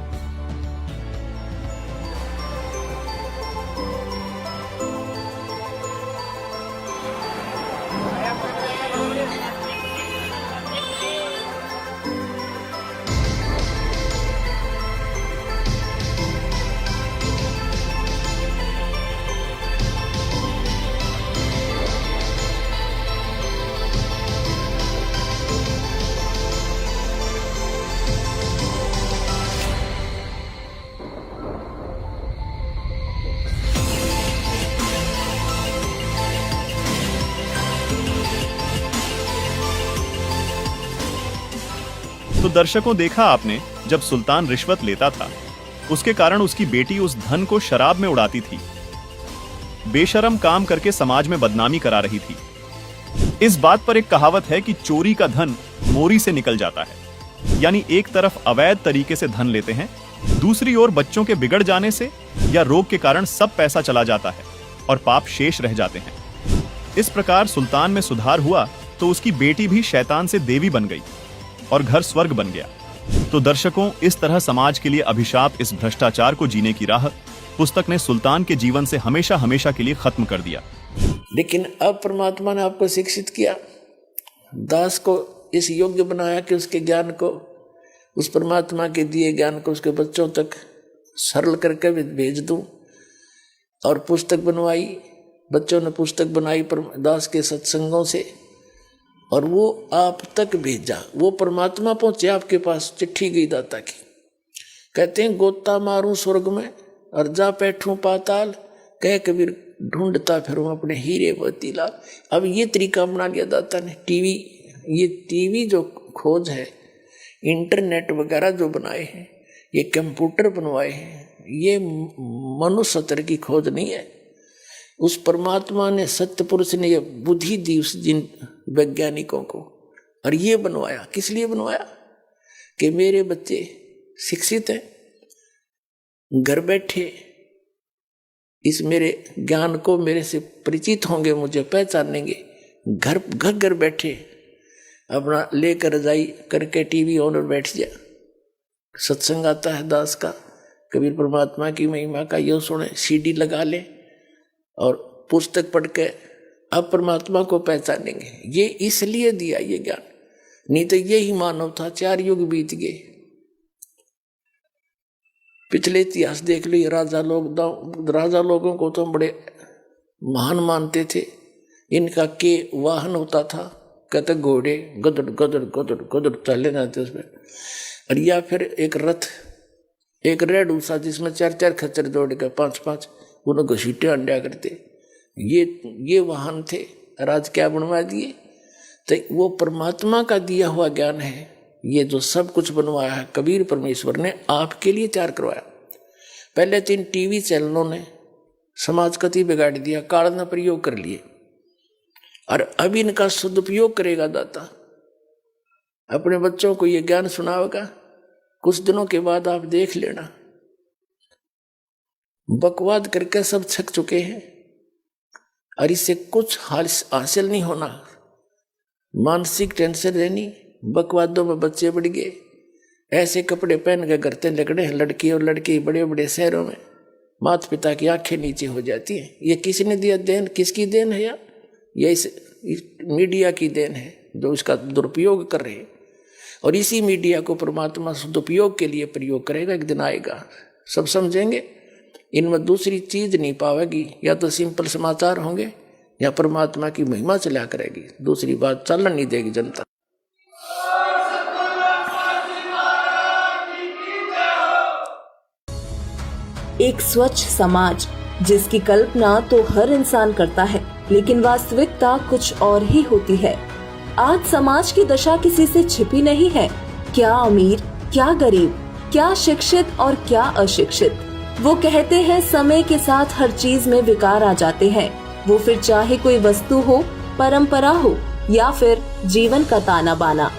तो दर्शकों, देखा आपने, जब सुल्तान रिश्वत लेता था, उसके कारण उसकी बेटी उस धन को शराब में उड़ाती थी, बेशरम काम करके समाज में बदनामी करा रही थी। इस बात पर एक कहावत है कि चोरी का धन मोरी से निकल जाता है, यानी एक तरफ अवैध तरीके से धन लेते हैं, दूसरी ओर बच्चों के बिगड़ जाने से या रोग के कारण सब पैसा चला जाता है और पाप शेष रह जाते हैं। इस प्रकार सुल्तान में सुधार हुआ तो उसकी बेटी भी शैतान से देवी बन गई और घर स्वर्ग बन गया। तो दर्शकों, इस तरह समाज के लिए अभिशाप इस भ्रष्टाचार को जीने की राह पुस्तक ने सुल्तान के जीवन से हमेशा हमेशा के लिए खत्म कर दिया। लेकिन अब परमात्मा ने आपको शिक्षित किया, दास को इस योग्य बनाया कि उसके ज्ञान को, उस परमात्मा के दिए ज्ञान को उसके बच्चों तक सरल करके भेज दूं। और पुस्तक बनवाई, बच्चों ने पुस्तक बनाई दास के सत्संगों से, और वो आप तक भेजा। वो परमात्मा पहुंचे आपके पास, चिट्ठी गई दाता की। कहते हैं गोता मारूं स्वर्ग में और जा बैठूं पाताल, कह कबीर ढूंढता फिरूं अपने हीरे मोती लाल। अब ये तरीका बना लिया दाता ने। टीवी, ये टीवी जो खोज है, इंटरनेट वगैरह जो बनाए हैं, ये कंप्यूटर बनवाए हैं, ये मनुष्य स्तर की खोज नहीं है। उस परमात्मा ने, सत्य पुरुष ने ये बुद्धि दी उस जिन वैज्ञानिकों को, और ये बनवाया। किस लिए बनवाया? कि मेरे बच्चे शिक्षित हैं, घर बैठे इस मेरे ज्ञान को मेरे से परिचित होंगे, मुझे पहचानेंगे। घर बैठे अपना लेकर रजाई करके टीवी ऑन और बैठ जा, सत्संग आता है दास का, कबीर परमात्मा की महिमा का, यो सुने, सीडी लगा ले और पुस्तक पढ़ के अब परमात्मा को पहचानेंगे। ये इसलिए दिया ये ज्ञान। नहीं तो यही मानव था। 4 युग बीत गए। पिछले इतिहास देख लो, राजा लोगों को तो हम बड़े महान मानते थे। इनका के वाहन होता था, कहते घोड़े गदड़ गदड़ गदड़ गदड़ चले जाते उसमें, और या फिर एक रथ, एक रेड उसा जिसमें 4-4 खच्चर जोड़ के 5-5 उन्हें घसीटे अंडा करते। ये वाहन थे। राज क्या बनवा दिए? तो वो परमात्मा का दिया हुआ ज्ञान है। ये जो सब कुछ बनवाया है कबीर परमेश्वर ने आपके लिए तैयार करवाया। पहले 3 टीवी चैनलों ने समाज कति बिगाड़ दिया, काल न प्रयोग कर लिए, और अब इनका सदुपयोग करेगा दाता। अपने बच्चों को ये ज्ञान सुनाएगा। कुछ दिनों के बाद आप देख लेना, बकवाद करके सब थक चुके हैं और इससे कुछ हासिल नहीं होना। मानसिक टेंशन रहनी, बकवादों में बच्चे बढ़ गए। ऐसे कपड़े पहन के करते लगड़े हैं लड़की और लड़के बड़े बड़े शहरों में, माता पिता की आंखें नीचे हो जाती हैं। ये किसने दिया देन? किसकी देन है यार? ये इस मीडिया की देन है जो इसका दुरुपयोग कर रहे हैं। और इसी मीडिया को परमात्मा सदुपयोग के लिए प्रयोग करेगा। एक दिन आएगा, सब समझेंगे। इनमें दूसरी चीज नहीं पावेगी, या तो सिंपल समाचार होंगे या परमात्मा की महिमा चला करेगी। दूसरी बात चलन नहीं देगी जनता। एक स्वच्छ समाज जिसकी कल्पना तो हर इंसान करता है, लेकिन वास्तविकता कुछ और ही होती है। आज समाज की दशा किसी से छिपी नहीं है। क्या अमीर, क्या गरीब, क्या शिक्षित और क्या अशिक्षित। वो कहते हैं समय के साथ हर चीज में विकार आ जाते हैं। वो फिर चाहे कोई वस्तु हो, परंपरा हो या फिर जीवन का ताना बाना।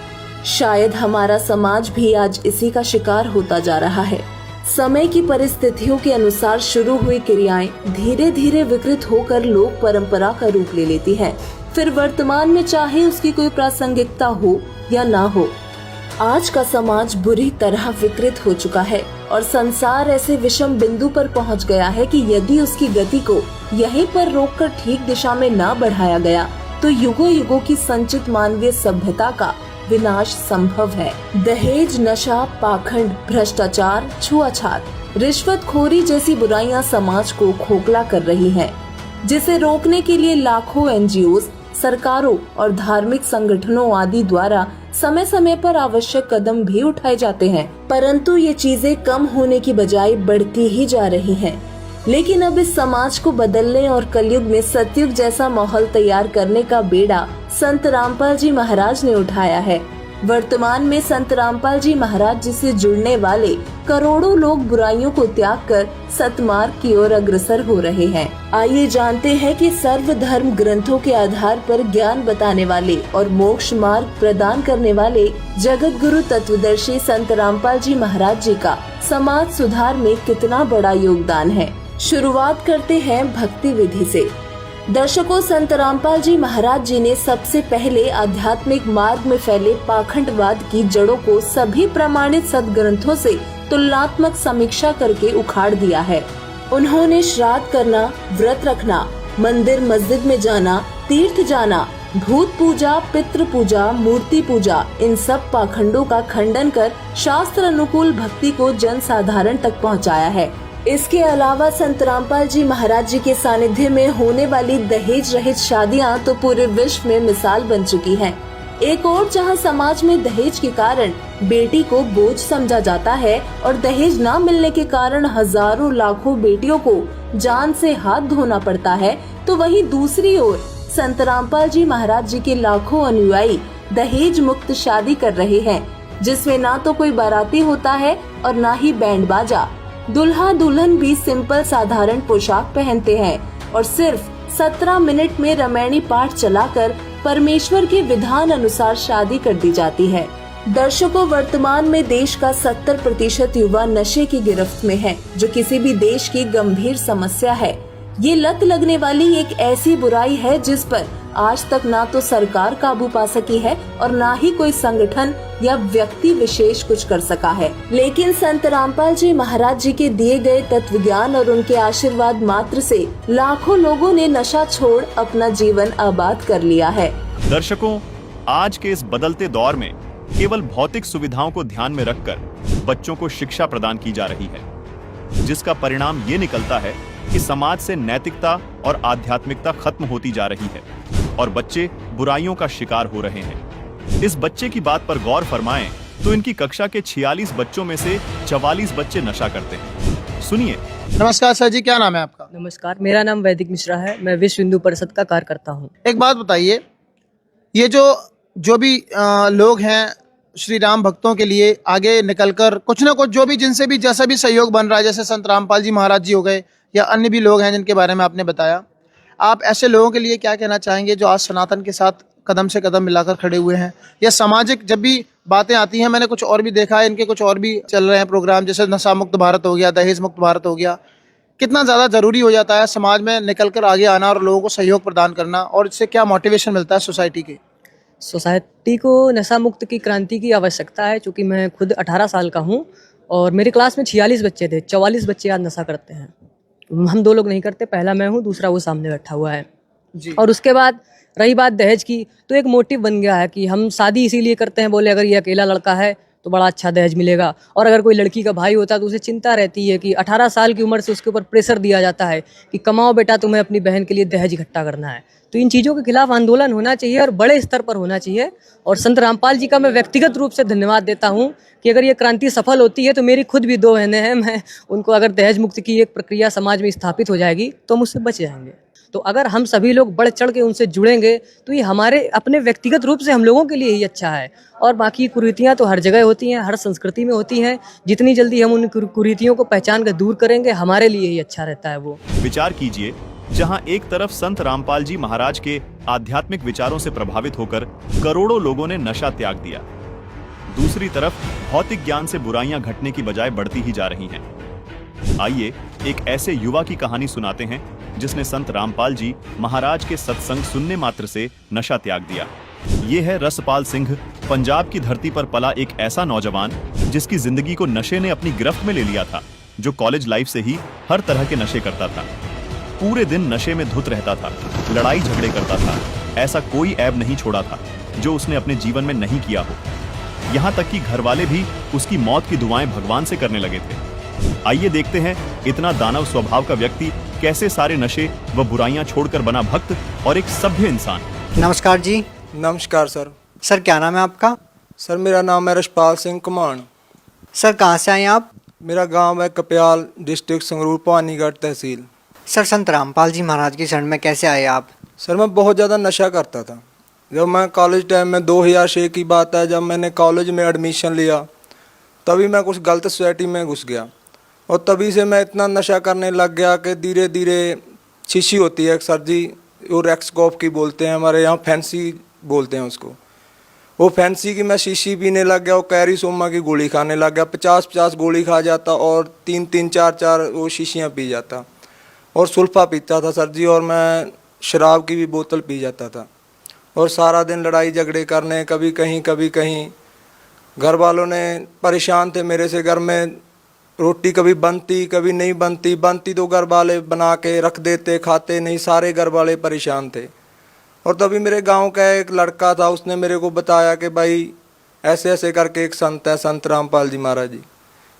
शायद हमारा समाज भी आज इसी का शिकार होता जा रहा है। समय की परिस्थितियों के अनुसार शुरू हुई क्रियाएं धीरे धीरे विकृत होकर लोक परंपरा का रूप ले लेती हैं। फिर वर्तमान में चाहे उसकी कोई प्रासंगिकता हो या ना हो, आज का समाज बुरी तरह विकृत हो चुका है और संसार ऐसे विषम बिंदु पर पहुंच गया है कि यदि उसकी गति को यहीं पर रोककर ठीक दिशा में ना बढ़ाया गया तो युगों युगों की संचित मानवीय सभ्यता का विनाश संभव है। दहेज, नशा, पाखंड, भ्रष्टाचार, छुआछात, रिश्वतखोरी जैसी बुराइयां समाज को खोखला कर रही हैं, जिसे रोकने के लिए लाखों एनजीओ, सरकारों और धार्मिक संगठनों आदि द्वारा समय समय पर आवश्यक कदम भी उठाए जाते हैं, परंतु ये चीजें कम होने की बजाय बढ़ती ही जा रही हैं। लेकिन अब इस समाज को बदलने और कलयुग में सतयुग जैसा माहौल तैयार करने का बेड़ा संत रामपाल जी महाराज ने उठाया है। वर्तमान में संत रामपाल जी महाराज जी से जुड़ने वाले करोड़ों लोग बुराइयों को त्याग कर सतमार्ग की ओर अग्रसर हो रहे हैं। आइए जानते हैं कि सर्वधर्म ग्रंथों के आधार पर ज्ञान बताने वाले और मोक्ष मार्ग प्रदान करने वाले जगत गुरु तत्वदर्शी संत रामपाल जी महाराज जी का समाज सुधार में कितना बड़ा योगदान है। शुरुआत करते हैं भक्ति विधि से। दर्शकों, संत रामपाल जी महाराज जी ने सबसे पहले आध्यात्मिक मार्ग में फैले पाखंडवाद की जड़ों को सभी प्रमाणित सदग्रंथों से तुलनात्मक समीक्षा करके उखाड़ दिया है। उन्होंने श्राद्ध करना, व्रत रखना, मंदिर मस्जिद में जाना, तीर्थ जाना, भूत पूजा, पितृ पूजा, मूर्ति पूजा, इन सब पाखंडों का खंडन कर शास्त्र अनुकूल भक्ति को जन साधारण तक पहुँचाया है। इसके अलावा संत रामपाल जी महाराज जी के सानिध्य में होने वाली दहेज रहित शादियां तो पूरे विश्व में मिसाल बन चुकी हैं। एक और जहां समाज में दहेज के कारण बेटी को बोझ समझा जाता है और दहेज न मिलने के कारण हजारों लाखों बेटियों को जान से हाथ धोना पड़ता है, तो वहीं दूसरी ओर संत रामपाल जी महाराज जी के लाखों अनुयायी दहेज मुक्त शादी कर रहे हैं, जिसमें ना तो कोई बाराती होता है और ना ही बैंड बाजा। दुल्हा दुल्हन भी सिंपल साधारण पोशाक पहनते हैं और सिर्फ 17 मिनट में रामायणी पाठ चलाकर परमेश्वर के विधान अनुसार शादी कर दी जाती है। दर्शकों, वर्तमान में देश का 70% युवा नशे की गिरफ्त में है, जो किसी भी देश की गंभीर समस्या है। ये लत लगने वाली एक ऐसी बुराई है जिस पर आज तक ना तो सरकार काबू पा सकी है और ना ही कोई संगठन या व्यक्ति विशेष कुछ कर सका है। लेकिन संत रामपाल जी महाराज जी के दिए गए तत्व ज्ञान और उनके आशीर्वाद मात्र से लाखों लोगों ने नशा छोड़ अपना जीवन आबाद कर लिया है। दर्शकों, आज के इस बदलते दौर में केवल भौतिक सुविधाओं को ध्यान में रखकर बच्चों को शिक्षा प्रदान की जा रही है, जिसका परिणाम ये निकलता है कि समाज से नैतिकता और आध्यात्मिकता खत्म होती जा रही है और बच्चे बुराइयों का शिकार हो रहे हैं। इस बच्चे की बात पर गौर फरमाएं तो इनकी कक्षा के 46 बच्चों में से 44 बच्चे नशा करते हैं। सुनिए। नमस्कार सर जी, क्या नाम है आपका? नमस्कार, मेरा नाम वैदिक मिश्रा है। मैं विश्व हिंदू परिषद का कार्य करता हूँ। एक बात बताइए, ये जो भी लोग हैं श्री राम भक्तों के लिए आगे निकलकर कुछ ना कुछ जो भी जिनसे भी जैसा भी सहयोग बन रहा है, जैसे संत रामपाल जी महाराज जी हो गए या अन्य भी लोग हैं जिनके बारे में आपने बताया, आप ऐसे लोगों के लिए क्या कहना चाहेंगे जो आज सनातन के साथ कदम से कदम मिलाकर खड़े हुए हैं? या सामाजिक जब भी बातें आती हैं, मैंने कुछ और भी देखा है, इनके कुछ और भी चल रहे हैं प्रोग्राम, जैसे नशा मुक्त भारत हो गया, दहेज मुक्त भारत हो गया, कितना ज़्यादा ज़रूरी हो जाता है समाज में निकलकर आगे आना और लोगों को सहयोग प्रदान करना, और इससे क्या मोटिवेशन मिलता है सोसाइटी के? सोसाइटी को नशा मुक्त की क्रांति की आवश्यकता है, क्योंकि मैं खुद 18 साल का हूँ और मेरी क्लास में 46 बच्चे थे, 44 बच्चे आज नशा करते हैं। हम 2 लोग नहीं करते, पहला मैं हूँ, दूसरा वो सामने बैठा हुआ है जी। और उसके बाद रही बात दहेज की, तो एक मोटिव बन गया है कि हम शादी इसीलिए करते हैं, बोले अगर ये अकेला लड़का है तो बड़ा अच्छा दहेज मिलेगा, और अगर कोई लड़की का भाई होता है तो उसे चिंता रहती है कि 18 साल की उम्र से उसके ऊपर प्रेशर दिया जाता है कि कमाओ बेटा, तुम्हें अपनी बहन के लिए दहेज इकट्ठा करना है। तो इन चीज़ों के खिलाफ आंदोलन होना चाहिए और बड़े स्तर पर होना चाहिए। और संत रामपाल जी का मैं व्यक्तिगत रूप से धन्यवाद देता हूँ कि अगर ये क्रांति सफल होती है तो मेरी खुद भी 2 बहनें हैं, मैं उनको अगर दहेज मुक्त की एक प्रक्रिया समाज में स्थापित हो जाएगी तो हम उससे बच जाएंगे। तो अगर हम सभी लोग बढ़ चढ़ के उनसे जुड़ेंगे तो ये हमारे अपने व्यक्तिगत रूप से हम लोगों के लिए ही अच्छा है। और बाकी कुरीतियाँ तो हर जगह होती हैं, हर संस्कृति में होती हैं। जितनी जल्दी हम उन कुरीतियों को पहचान कर दूर करेंगे, हमारे लिए ही अच्छा रहता है वो। विचार कीजिए, जहां एक तरफ संत रामपाल जी महाराज के आध्यात्मिक विचारों से प्रभावित होकर करोड़ों लोगों ने नशा त्याग दिया, दूसरी तरफ भौतिक ज्ञान से बुराइयां घटने की बजाय बढ़ती ही जा रही हैं। आइए एक ऐसे युवा की कहानी सुनाते हैं जिसने संत रामपाल जी महाराज के सत्संग सुनने मात्र से नशा त्याग दिया। ये है रसपाल सिंह, पंजाब की धरती पर पला एक ऐसा नौजवान जिसकी जिंदगी को नशे ने अपनी गिरफ्त में ले लिया था, जो कॉलेज लाइफ से ही हर तरह के नशे करता था, पूरे दिन नशे में धुत रहता था, लड़ाई झगड़े करता था। ऐसा कोई ऐब नहीं छोड़ा था जो उसने अपने जीवन में नहीं किया हो। यहाँ तक कि घर वाले भी उसकी मौत की दुआएं भगवान से करने लगे थे। आइए देखते हैं इतना दानव स्वभाव का व्यक्ति कैसे सारे नशे व बुराइयां छोड़कर बना भक्त और एक सभ्य इंसान। नमस्कार जी। नमस्कार सर। सर क्या नाम है आपका? सर मेरा नाम है रसपाल सिंह कुमान। सर कहाँ से आए आप? मेरा गांव है कप्याल, डिस्ट्रिक्ट संगरूर, पानीगढ़ तहसील। सर संत रामपाल जी महाराज की शरण में कैसे आए आप? सर मैं बहुत ज़्यादा नशा करता था। जब मैं कॉलेज टाइम में 2006 की बात है, जब मैंने कॉलेज में एडमिशन लिया तभी मैं कुछ गलत सोसाइटी में घुस गया और तभी से मैं इतना नशा करने लग गया कि धीरे धीरे शीशी होती है सर जी, वो रेक्सकॉप की बोलते हैं, हमारे यहाँ फैंसी बोलते हैं उसको, वो फैंसी की मैं शीशी पीने लग गया। वो कैरी सोमा की गोली खाने लग गया, 50-50 गोली खा जाता और 3-3 4-4 वो शीशियाँ पी जाता और सुल्फा पीता था सर जी, और मैं शराब की भी बोतल पी जाता था और सारा दिन लड़ाई झगड़े करने, कभी कहीं। घर वालों ने परेशान थे मेरे से, घर में रोटी कभी बनती कभी नहीं बनती तो घर वाले बना के रख देते, खाते नहीं, सारे घर वाले परेशान थे। और तभी मेरे गांव का एक लड़का था, उसने मेरे को बताया कि भाई ऐसे ऐसे करके एक संत है, संत रामपाल जी महाराज जी,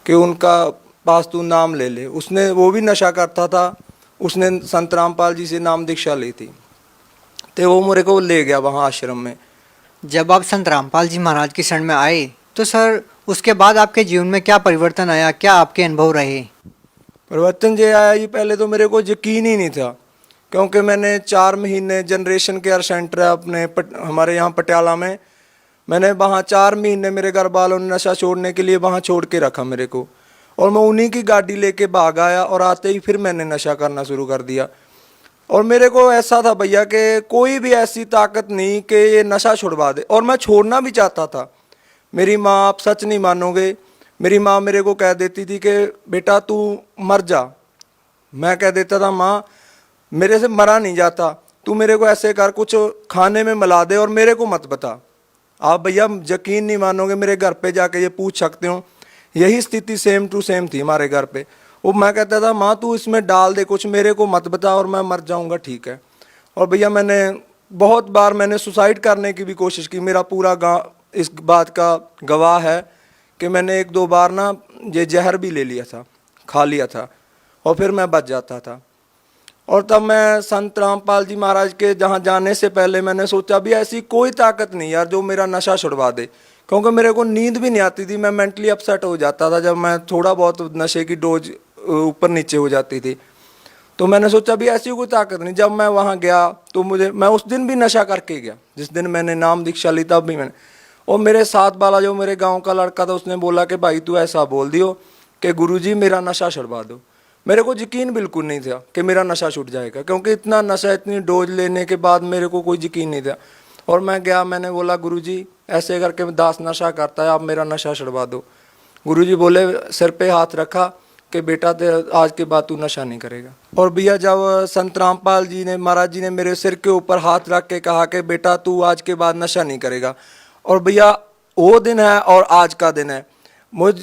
कि उनका पास तू नाम ले ले। उसने, वो भी नशा करता था, उसने संत रामपाल जी से नाम दीक्षा ली थी, तो वो मेरे को ले गया वहाँ आश्रम में। जब आप संत रामपाल जी महाराज की शरण में आए तो सर उसके बाद आपके जीवन में क्या परिवर्तन आया, क्या आपके अनुभव रहे? परिवर्तन जो आया, ये पहले तो मेरे को यकीन ही नहीं था, क्योंकि मैंने 4 महीने जनरेशन केयर सेंटर है अपने हमारे यहाँ पटियाला में, मैंने वहाँ 4 महीने मेरे घर वालों ने नशा छोड़ने के लिए वहाँ छोड़ के रखा मेरे को, और मैं उन्हीं की गाड़ी लेके भाग आया और आते ही फिर मैंने नशा करना शुरू कर दिया। और मेरे को ऐसा था भैया कि कोई भी ऐसी ताकत नहीं कि ये नशा छुड़वा दे, और मैं छोड़ना भी चाहता था। मेरी माँ, आप सच नहीं मानोगे, मेरी माँ मेरे को कह देती थी कि बेटा तू मर जा। मैं कह देता था माँ मेरे से मरा नहीं जाता, तू मेरे को ऐसे कर, कुछ खाने में मिला दे और मेरे को मत बता। आप भैया यकीन नहीं मानोगे, मेरे घर पे जाके ये पूछ सकते हो, यही स्थिति सेम टू सेम थी हमारे घर पे। वो मैं कहता था माँ तू इसमें डाल दे कुछ, मेरे को मत बता और मैं मर जाऊँगा, ठीक है। और भैया मैंने बहुत बार मैंने सुसाइड करने की भी कोशिश की। मेरा पूरा गांव इस बात का गवाह है कि मैंने 1-2 बार ना ये जहर भी ले लिया था, खा लिया था, और फिर मैं बच जाता था। और तब मैं संत रामपाल जी महाराज के जहाँ जाने से पहले मैंने सोचा भी ऐसी कोई ताकत नहीं यार जो मेरा नशा छुड़वा दे, क्योंकि मेरे को नींद भी नहीं आती थी। मैं मेंटली अपसेट हो जाता था जब मैं थोड़ा बहुत नशे की डोज ऊपर नीचे हो जाती थी। तो मैंने सोचा भी ऐसी कोई ताकत नहीं। जब मैं वहाँ गया तो मैं उस दिन भी नशा करके गया, जिस दिन मैंने नाम दीक्षा ली तब भी मैंने। और मेरे साथ वाला जो मेरे गांव का लड़का था उसने बोला कि भाई तू ऐसा बोल दियो कि गुरुजी मेरा नशा छुड़वा दो। मेरे को यकीन बिल्कुल नहीं था कि मेरा नशा छूट जाएगा, क्योंकि इतना नशा, इतनी डोज लेने के बाद मेरे को कोई यकीन नहीं था। और मैं गया, मैंने बोला गुरुजी ऐसे करके दास नशा करता है, आप मेरा नशा छुड़वा दो। गुरुजी बोले, सिर पे हाथ रखा कि बेटा आज के बाद तू नशा नहीं करेगा। और भैया जब संत रामपाल जी ने, महाराज जी ने मेरे सिर के ऊपर हाथ रख के कहा कि बेटा तू आज के बाद नशा नहीं करेगा, और भैया वो दिन है और आज का दिन है, मुझ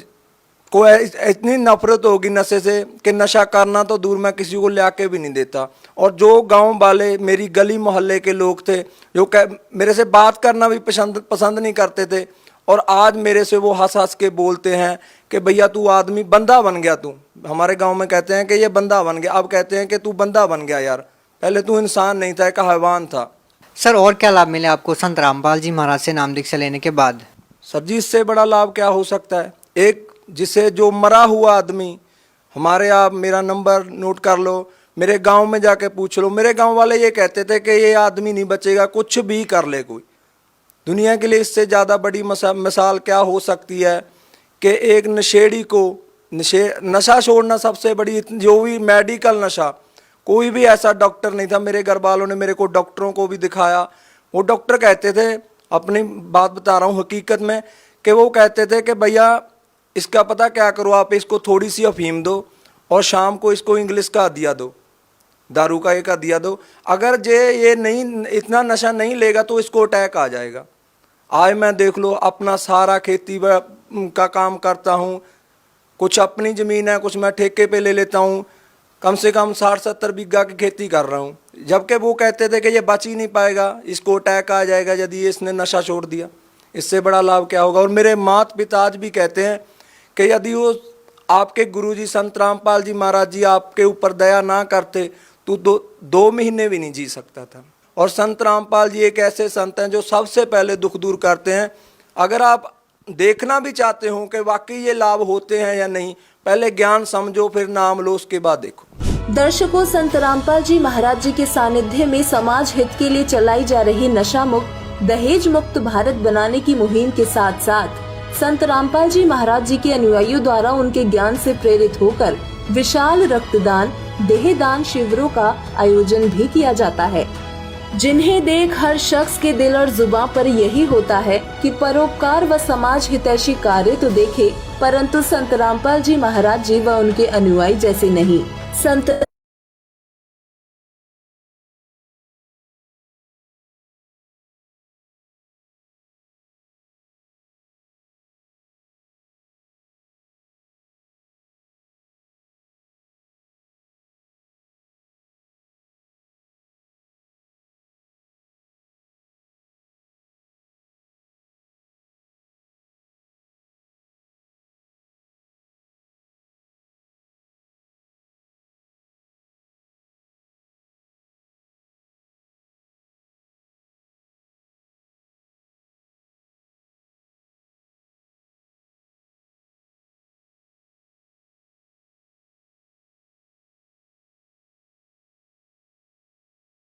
को इतनी नफरत होगी नशे से कि नशा करना तो दूर, मैं किसी को ले आके भी नहीं देता। और जो गांव वाले, मेरी गली मोहल्ले के लोग थे जो मेरे से बात करना भी पसंद नहीं करते थे, और आज मेरे से वो हंस हंस के बोलते हैं कि भैया तू आदमी बंदा बन गया। तू, हमारे गांव में कहते हैं कि ये बंदा बन गया, अब कहते हैं कि तू बंदा बन गया यार, पहले तू इंसान नहीं था, एक हैवान था। सर और क्या लाभ मिले आपको संत रामपाल जी महाराज से नाम दीक्षा लेने के बाद? सर जी इससे बड़ा लाभ क्या हो सकता है। एक जिसे जो मरा हुआ आदमी, हमारे, आप मेरा नंबर नोट कर लो, मेरे गांव में जाके पूछ लो, मेरे गांव वाले ये कहते थे कि ये आदमी नहीं बचेगा, कुछ भी कर ले कोई। दुनिया के लिए इससे ज़्यादा बड़ी मिसाल क्या हो सकती है कि एक नशेड़ी को नशा छोड़ना सबसे बड़ी, जो भी मेडिकल नशा, कोई भी ऐसा डॉक्टर नहीं था। मेरे घर वालों ने मेरे को डॉक्टरों को भी दिखाया, वो डॉक्टर कहते थे, अपनी बात बता रहा हूँ हकीकत में, कि वो कहते थे कि भैया इसका पता क्या करो, आप इसको थोड़ी सी अफीम दो और शाम को इसको इंग्लिश का दिया दो, दारू का एक दिया दो, अगर ये नहीं, इतना नशा नहीं लेगा तो इसको अटैक आ जाएगा। आज मैं देख लो अपना सारा खेती का काम करता हूँ, कुछ अपनी ज़मीन है, कुछ मैं ठेके पे ले लेता हूँ, कम से कम 60-70 बीघा की खेती कर रहा हूँ। जबकि वो कहते थे कि ये बच ही नहीं पाएगा, इसको अटैक आ जाएगा यदि इसने नशा छोड़ दिया। इससे बड़ा लाभ क्या होगा। और मेरे माता पिता आज भी कहते हैं कि यदि वो आपके गुरुजी संत रामपाल जी महाराज जी आपके ऊपर दया ना करते तो 2 महीने भी नहीं जी सकता था। और संत रामपाल जी एक ऐसे संत हैं जो सबसे पहले दुख दूर करते हैं। अगर आप देखना भी चाहते हो कि वाकई ये लाभ होते हैं या नहीं, पहले ज्ञान समझो, फिर नाम लो, उसके बाद देखो। दर्शकों, संत रामपाल जी महाराज जी के सानिध्य में समाज हित के लिए चलाई जा रही नशा मुक्त, दहेज मुक्त भारत बनाने की मुहिम के साथ साथ संत रामपाल जी महाराज जी के अनुयायियों द्वारा उनके ज्ञान से प्रेरित होकर विशाल रक्तदान, देहदान शिविरों का आयोजन भी किया जाता है, जिन्हें देख हर शख्स के दिल और जुबान पर यही होता है कि परोपकार व समाज हितैषी कार्य तो देखे, परंतु संत रामपाल जी महाराज जी व उनके अनुयायी जैसे नहीं। संत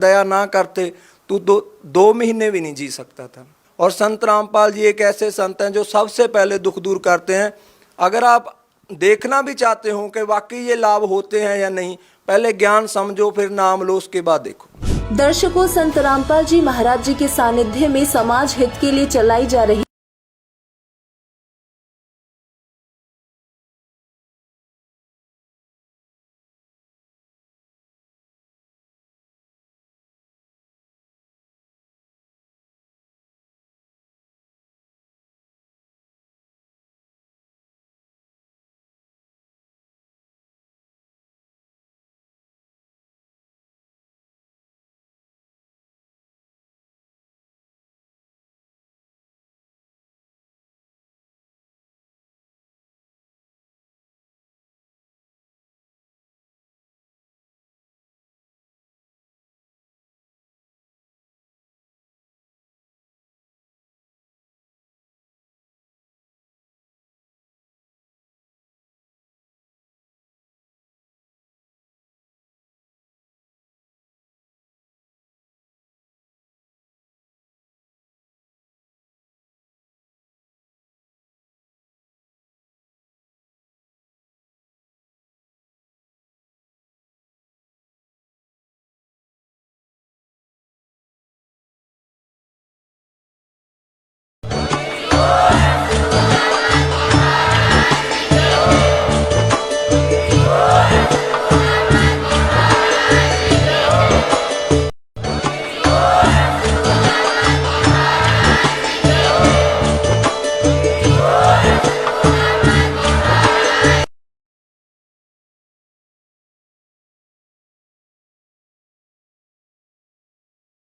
दया ना करते तो 2 महीने भी नहीं जी सकता था। और संत रामपाल जी एक ऐसे संत हैं जो सबसे पहले दुख दूर करते हैं। अगर आप देखना भी चाहते हो कि वाकई ये लाभ होते हैं या नहीं, पहले ज्ञान समझो, फिर नाम लो, उसके बाद देखो। दर्शकों, संत रामपाल जी महाराज जी के सानिध्य में समाज हित के लिए चलाई जा रही